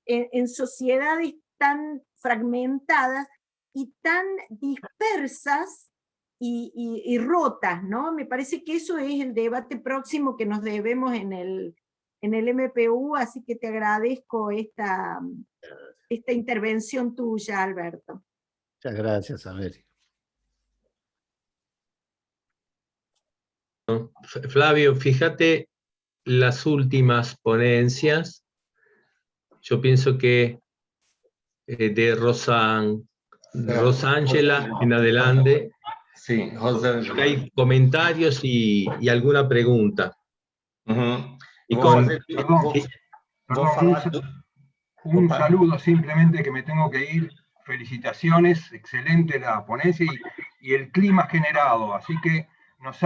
en sociedades tan fragmentadas y tan dispersas y rotas, ¿no? Me parece que eso es el debate próximo que nos debemos en el MPU, así que te agradezco esta intervención tuya, Alberto. Muchas gracias, América. Flavio, fíjate las últimas ponencias. Yo pienso que de Rosángela en adelante, sí, Rosângela. hay comentarios y alguna pregunta. Uhum. Y Vou con, fazer- Perdón, vou- perdón, vou falar do- un Opa. saludo simplemente que me tengo que ir. Felicitaciones, excelente la ponencia y el clima generado. Así que nos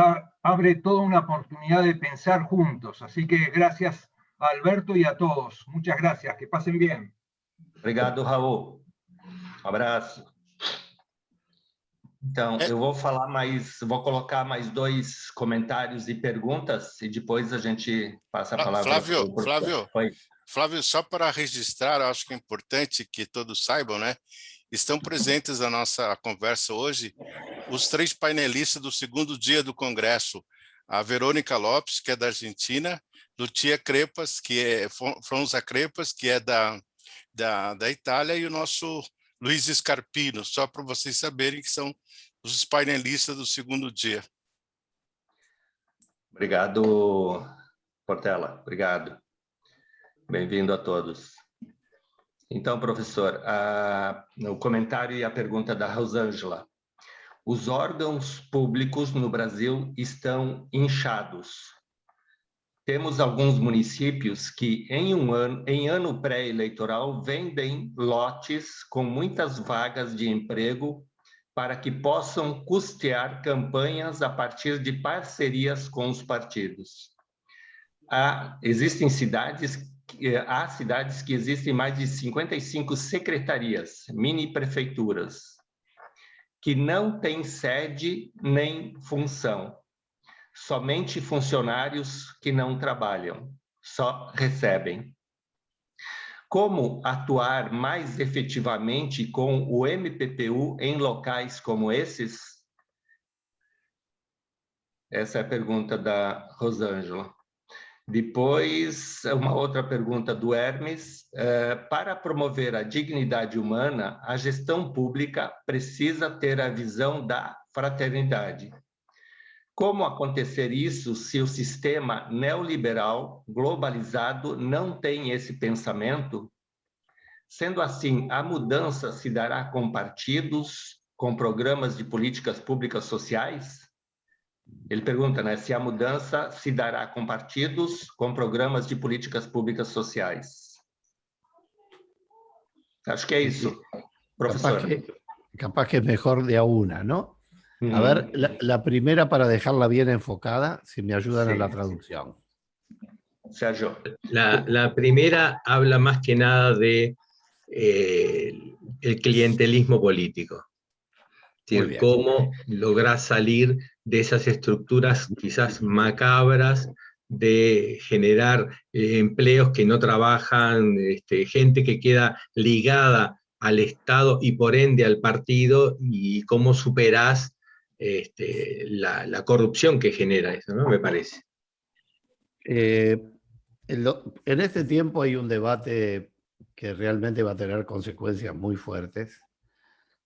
abre toda una oportunidad de pensar juntos. Así que gracias a Alberto y a todos. Muchas gracias, que pasen bien. Obrigado, Raul. Abraço. Então, eu vou colocar mais 2 comentários e perguntas, e depois a gente passa a palavra. Flávio, só para registrar, eu acho que é importante que todos saibam, né? Estão presentes na nossa conversa hoje os 3 painelistas do segundo dia do Congresso. A Verônica Lopes, que é da Argentina, Lucia Crepas, Fronza Crepas, que é da Itália, e o nosso Luiz Scarpino, só para vocês saberem que são os painelistas do segundo dia. Obrigado, Portela. Obrigado. Bem-vindo a todos. Então, professor, o comentário e a pergunta da Rosângela. Os órgãos públicos no Brasil estão inchados. Temos alguns municípios que, em ano pré-eleitoral, vendem lotes com muitas vagas de emprego para que possam custear campanhas a partir de parcerias com os partidos. Há cidades que existem mais de 55 secretarias, mini-prefeituras, que não têm sede nem função. Somente funcionários que não trabalham, só recebem. Como atuar mais efetivamente com o MPPU em locais como esses? Essa é a pergunta da Rosângela. Depois, uma outra pergunta do Hermes. Para promover a dignidade humana, a gestão pública precisa ter a visão da fraternidade. Como acontecer isso se o sistema neoliberal globalizado não tem esse pensamento? Sendo assim, a mudança se dará com partidos, com programas de políticas públicas sociais? Ele pergunta, né, se a mudança se dará com partidos, com programas de políticas públicas sociais. Acho que é isso, professor. Capaz que es mejor de a una, ¿no? A ver, la primera para dejarla bien enfocada, si me ayudan a la traducción. Sergio. La primera habla más que nada de el clientelismo político. Es decir, cómo lograr salir de esas estructuras quizás macabras de generar empleos que no trabajan, gente que queda ligada al Estado y por ende al partido, y cómo superás la corrupción que genera eso, ¿no? Me parece. En este tiempo hay un debate que realmente va a tener consecuencias muy fuertes,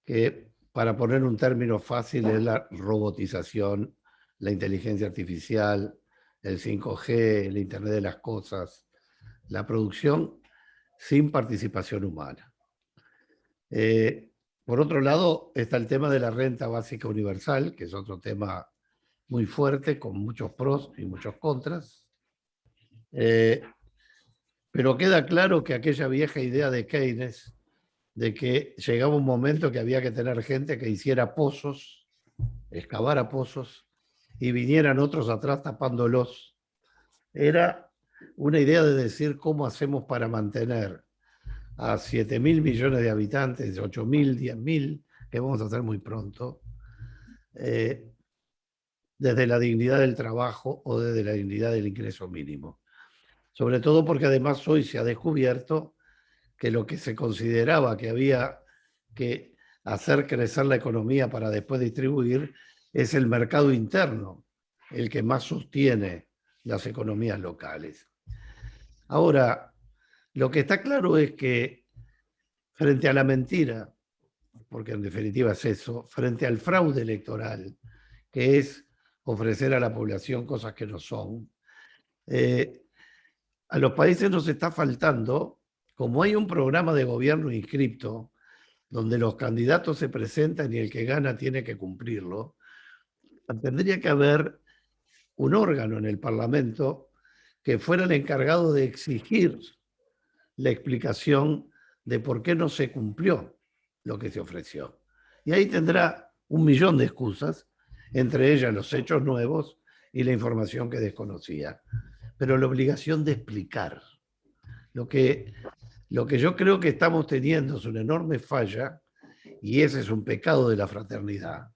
que para poner un término fácil es la robotización, la inteligencia artificial, el 5G, el Internet de las cosas, la producción sin participación humana. Por otro lado, está el tema de la renta básica universal, que es otro tema muy fuerte, con muchos pros y muchos contras. Pero queda claro que aquella vieja idea de Keynes, de que llegaba un momento que había que tener gente que hiciera pozos, excavara pozos, y vinieran otros atrás tapándolos, era una idea de decir cómo hacemos para mantener a 7.000 millones de habitantes, 8.000, 10.000, que vamos a hacer muy pronto, desde la dignidad del trabajo o desde la dignidad del ingreso mínimo. Sobre todo porque además hoy se ha descubierto que lo que se consideraba que había que hacer crecer la economía para después distribuir es el mercado interno, el que más sostiene las economías locales. Ahora, lo que está claro es que frente a la mentira, porque en definitiva es eso, frente al fraude electoral, que es ofrecer a la población cosas que no son, a los países nos está faltando, como hay un programa de gobierno inscripto, donde los candidatos se presentan y el que gana tiene que cumplirlo, tendría que haber un órgano en el Parlamento que fuera el encargado de exigir la explicación de por qué no se cumplió lo que se ofreció. Y ahí tendrá 1.000.000 de excusas, entre ellas los hechos nuevos y la información que desconocía. Pero la obligación de explicar. Lo que yo creo que estamos teniendo es una enorme falla, y ese es un pecado de la fraternidad,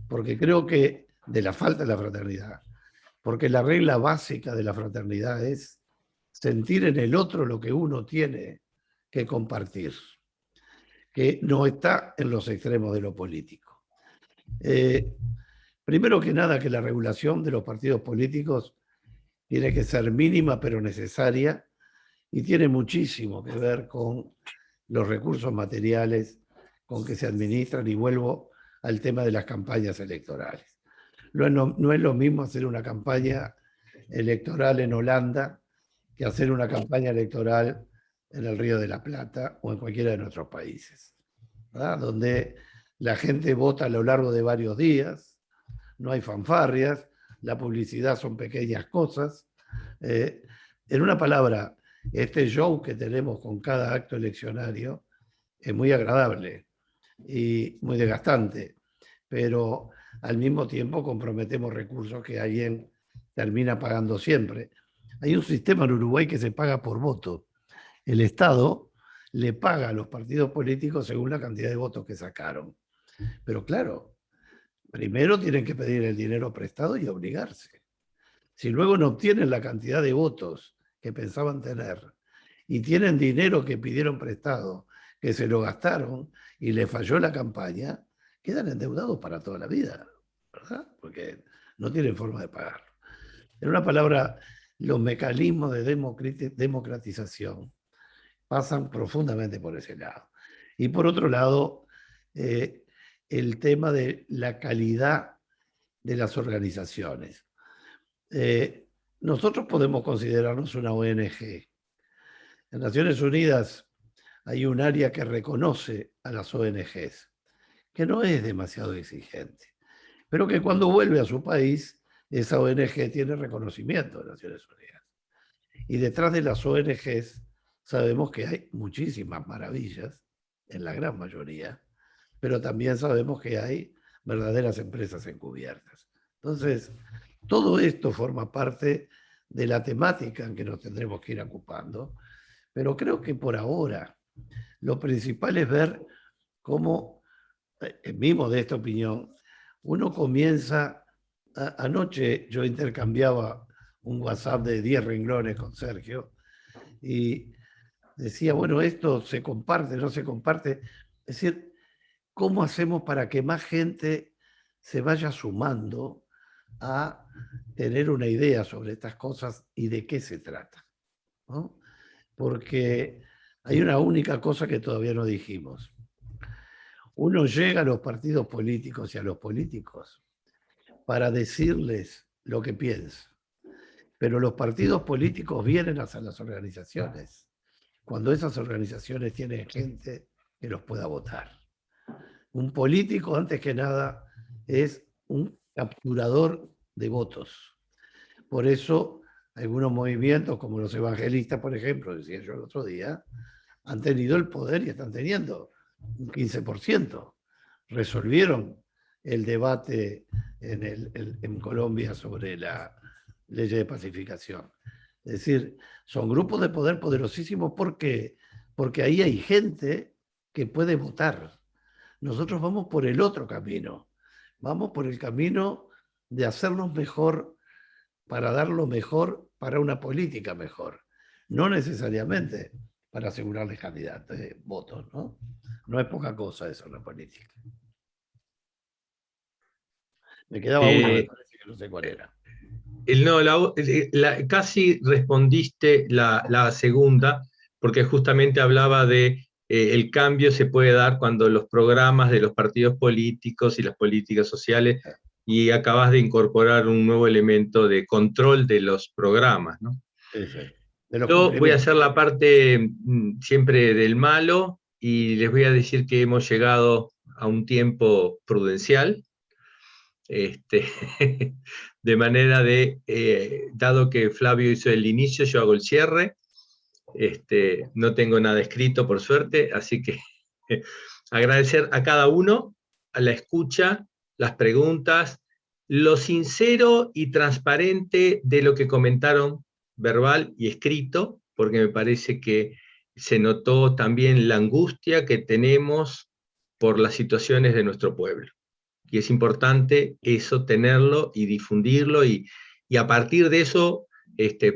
porque creo que de la falta de la fraternidad, porque la regla básica de la fraternidad es sentir en el otro lo que uno tiene que compartir, que no está en los extremos de lo político. Primero que nada, que la regulación de los partidos políticos tiene que ser mínima pero necesaria, y tiene muchísimo que ver con los recursos materiales con que se administran, y vuelvo al tema de las campañas electorales. No es lo mismo hacer una campaña electoral en Holanda que hacer una campaña electoral en el Río de la Plata o en cualquiera de nuestros países, ¿verdad? Donde la gente vota a lo largo de varios días, no hay fanfarrias, la publicidad son pequeñas cosas. En una palabra, este show que tenemos con cada acto eleccionario es muy agradable y muy desgastante, pero al mismo tiempo comprometemos recursos que alguien termina pagando siempre. Hay un sistema en Uruguay que se paga por voto. El Estado le paga a los partidos políticos según la cantidad de votos que sacaron. Pero claro, primero tienen que pedir el dinero prestado y obligarse. Si luego no obtienen la cantidad de votos que pensaban tener y tienen dinero que pidieron prestado, que se lo gastaron y les falló la campaña, quedan endeudados para toda la vida, ¿verdad? Porque no tienen forma de pagarlo. En una palabra, los mecanismos de democratización pasan profundamente por ese lado. Y por otro lado, el tema de la calidad de las organizaciones. Nosotros podemos considerarnos una ONG. En Naciones Unidas hay un área que reconoce a las ONGs, que no es demasiado exigente, pero que cuando vuelve a su país, esa ONG tiene reconocimiento de Naciones Unidas. Y detrás de las ONGs sabemos que hay muchísimas maravillas, en la gran mayoría, pero también sabemos que hay verdaderas empresas encubiertas. Entonces, todo esto forma parte de la temática en que nos tendremos que ir ocupando, pero creo que por ahora lo principal es ver cómo, en mi modesta opinión, uno comienza. Anoche yo intercambiaba un WhatsApp de 10 renglones con Sergio y decía, bueno, esto se comparte, no se comparte. Es decir, ¿cómo hacemos para que más gente se vaya sumando a tener una idea sobre estas cosas y de qué se trata, ¿no? Porque hay una única cosa que todavía no dijimos. Uno llega a los partidos políticos y a los políticos para decirles lo que piensa, pero los partidos políticos vienen hacia las organizaciones cuando esas organizaciones tienen gente que los pueda votar. Un político, antes que nada, es un capturador de votos. Por eso, algunos movimientos, como los evangelistas, por ejemplo, decía yo el otro día, han tenido el poder y están teniendo un 15%. Resolvieron el debate en Colombia sobre la ley de pacificación. Es decir, son grupos de poder poderosísimos. ¿Por qué? porque ahí hay gente que puede votar. Nosotros vamos por el otro camino, vamos por el camino de hacernos mejor para dar lo mejor para una política mejor, no necesariamente para asegurarles candidatos, votos, ¿no? No es poca cosa eso en la política. Me quedaba una, me parece que no sé cuál era. No, casi respondiste la segunda, porque justamente hablaba de el cambio se puede dar cuando los programas de los partidos políticos y las políticas sociales, y acabas de incorporar un nuevo elemento de control de los programas, ¿no? Sí, sí. Yo voy a hacer la parte siempre del malo, y les voy a decir que hemos llegado a un tiempo prudencial, de manera de, dado que Flavio hizo el inicio, yo hago el cierre. No tengo nada escrito, por suerte, así que agradecer a cada uno, a la escucha, las preguntas, lo sincero y transparente de lo que comentaron, verbal y escrito, porque me parece que se notó también la angustia que tenemos por las situaciones de nuestro pueblo. Y es importante eso, tenerlo y difundirlo, y a partir de eso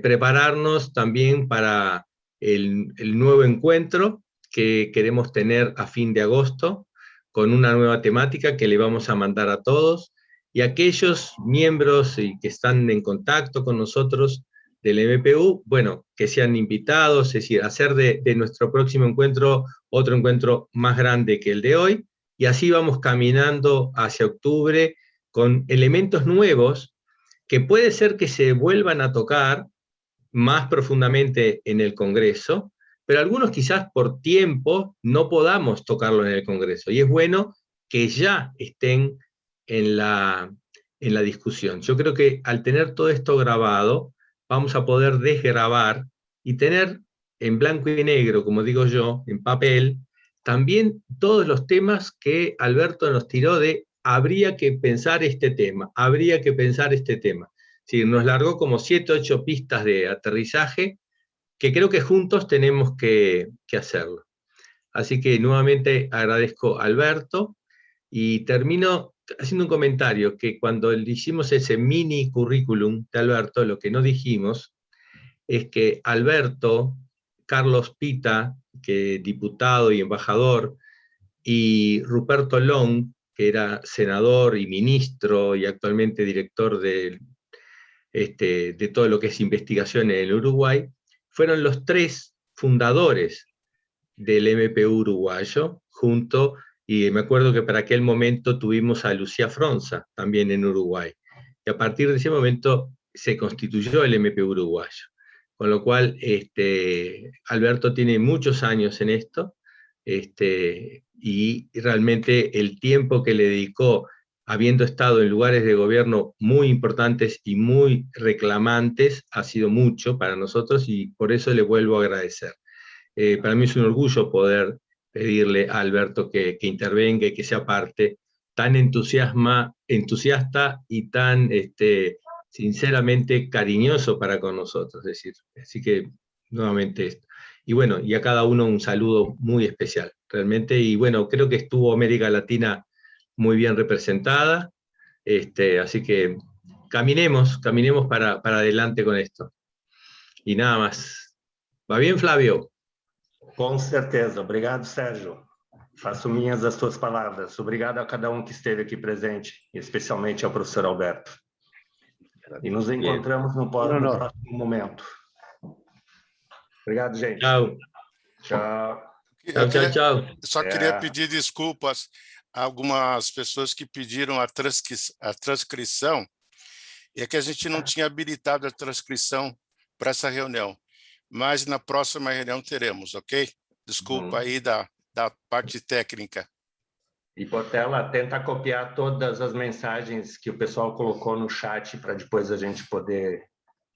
prepararnos también para el nuevo encuentro que queremos tener a fin de agosto, con una nueva temática que le vamos a mandar a todos, y aquellos miembros que están en contacto con nosotros del MPU, bueno, que sean invitados, es decir, hacer de nuestro próximo encuentro otro encuentro más grande que el de hoy, y así vamos caminando hacia octubre con elementos nuevos que puede ser que se vuelvan a tocar más profundamente en el Congreso, pero algunos quizás por tiempo no podamos tocarlo en el Congreso, y es bueno que ya estén en la discusión. Yo creo que al tener todo esto grabado, vamos a poder desgrabar y tener en blanco y negro, como digo yo, en papel, también todos los temas que Alberto nos tiró de habría que pensar este tema, habría que pensar este tema. Sí, nos largó como 7 o 8 pistas de aterrizaje que creo que juntos tenemos que hacerlo. Así que nuevamente agradezco a Alberto, y termino haciendo un comentario, que cuando hicimos ese mini currículum de Alberto, lo que no dijimos es que Alberto, Carlos Pita, que diputado y embajador, y Ruperto Long, que era senador y ministro y actualmente director de todo lo que es investigación en el Uruguay, fueron los 3 fundadores del MPU uruguayo, y me acuerdo que para aquel momento tuvimos a Lucía Fronza, también en Uruguay, y a partir de ese momento se constituyó el MPU uruguayo, con lo cual Alberto tiene muchos años en esto, y realmente el tiempo que le dedicó, habiendo estado en lugares de gobierno muy importantes y muy reclamantes, ha sido mucho para nosotros, y por eso le vuelvo a agradecer. Para mí es un orgullo poder pedirle a Alberto que intervenga y que sea parte tan entusiasta y tan sinceramente cariñoso para con nosotros. Es decir, así que nuevamente esto. Y bueno, y a cada uno un saludo muy especial, realmente. Y bueno, creo que estuvo América Latina muy bien representada, así que caminemos para adelante con esto. Y nada más. ¿Va bien, Flavio? Com certeza. Obrigado, Sérgio. Faço minhas as tuas palavras. Obrigado a cada que esteve aqui presente, especialmente ao professor Alberto. E nos encontramos no próximo momento. Obrigado, gente. Tchau. Tchau. Tchau. Só queria pedir desculpas a algumas pessoas que pediram a transcrição, e é que a gente não tinha habilitado a transcrição para essa reunião, mas na próxima reunião teremos, ok? Desculpa aí da parte técnica. E, Portela, tenta copiar todas as mensagens que o pessoal colocou no chat para depois a gente poder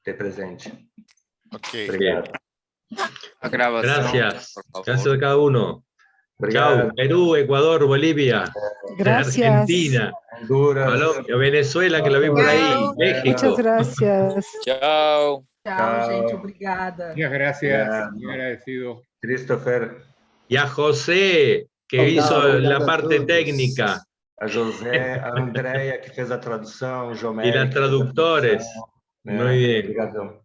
ter presente. Ok. Obrigado. A grabação, Gracias. por favor. Gracias a cada uno. Obrigado. Chao. Perú, Ecuador, Bolivia, Gracias. Argentina, Honduras. Colombia, Venezuela, que lo vi por ahí, Chao. México. Muchas gracias. Tchau. Tchau, gente. Obrigada. Muchas gracias. Muy agradecido. Christopher. Y a José, que hizo la parte técnica. A José, a Andréia, que fez a tradução, o Y Jomé. las traductores. Muy bien. Obrigadão.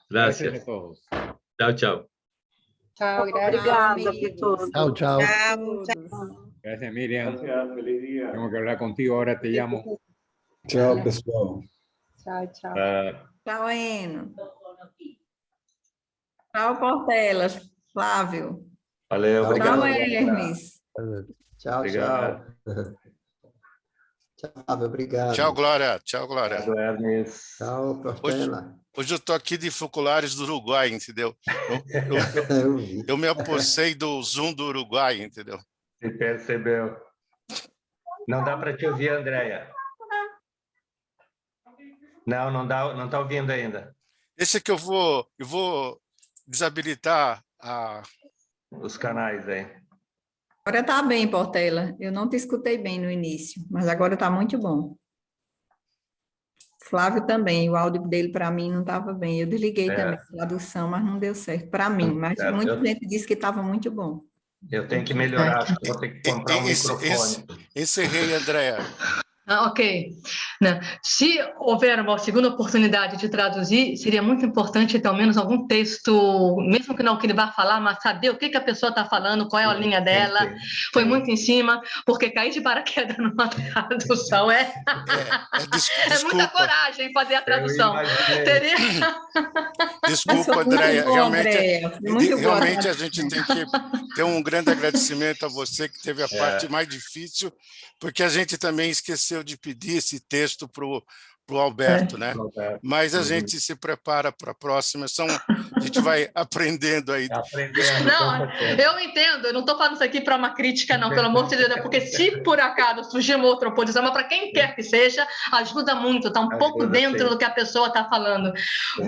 Gracias. Gracias a todos. Chao, chao. Tchau, Obrigada por tudo. Chao, chao. Gracias, Miriam. Gracias, feliz dia. Tengo que hablar contigo, ahora te llamo. Tchau, pessoal. Tchau, tchau. Tchau, Eno. Tchau, Portelas. Flávio. Valeu, obrigado. Tchau, Hermes. Tchau, Obrigado. tchau. Tchau, obrigado. Tchau, Glória. Tchau, Glória. Obrigado, Hermes. Tchau, Portela. Hoje eu estou aqui de Foculares do Uruguai, entendeu? Eu vi. Eu me apossei do Zoom do Uruguai, entendeu? Se percebeu. Não dá para te ouvir, Andréia. Não dá, não está ouvindo ainda. Esse aqui eu vou desabilitar os canais aí. Agora está bem, Portela. Eu não te escutei bem no início, mas agora está muito bom. Flávio também, o áudio dele para mim não estava bem. Eu desliguei também a tradução, mas não deu certo para mim. Mas muita gente disse que estava muito bom. Eu tenho que melhorar, acho que vou ter que comprar um microfone. Encerrei, Andréia. Ok. Não. Se houver uma segunda oportunidade de traduzir, seria muito importante ter ao menos algum texto, mesmo que não que ele vá falar, mas saber o que a pessoa está falando, qual é a linha dela. Foi muito em cima, porque cair de paraquedas numa tradução é muita coragem fazer a tradução. Teria... Desculpa, Andréia. Realmente a gente tem que ter um grande agradecimento a você, que teve a parte mais difícil, porque a gente também esqueceu de pedir esse texto para o Alberto, né? Mas a gente se prepara para a próxima, a gente vai aprendendo aí. Não, eu entendo, eu não estou falando isso aqui para uma crítica, não, pelo amor de Deus, porque se por acaso surgir uma outra oposição, mas para quem quer que seja, ajuda muito, está um pouco dentro do que a pessoa está falando,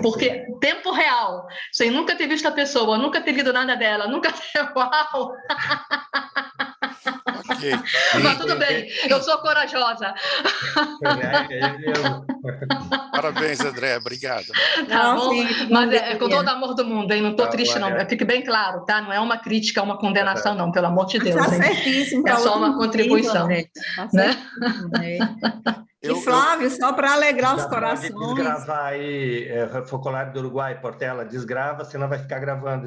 porque tempo real, sem nunca ter visto a pessoa, nunca ter lido nada dela, nunca ter... Uau! Okay. Mas tudo bem, eu sou corajosa. Parabéns, André, obrigado. Tá bom? Mas é com todo o amor do mundo, hein? Não estou triste, não. Fique bem claro, tá? Não é uma crítica, uma condenação, não, pelo amor de Deus. Tá certíssimo. É só uma contribuição. Né? E Flávio, só para alegrar os corações. Desgravar aí, Focolare do Uruguai, Portela, desgrava, senão vai ficar gravando.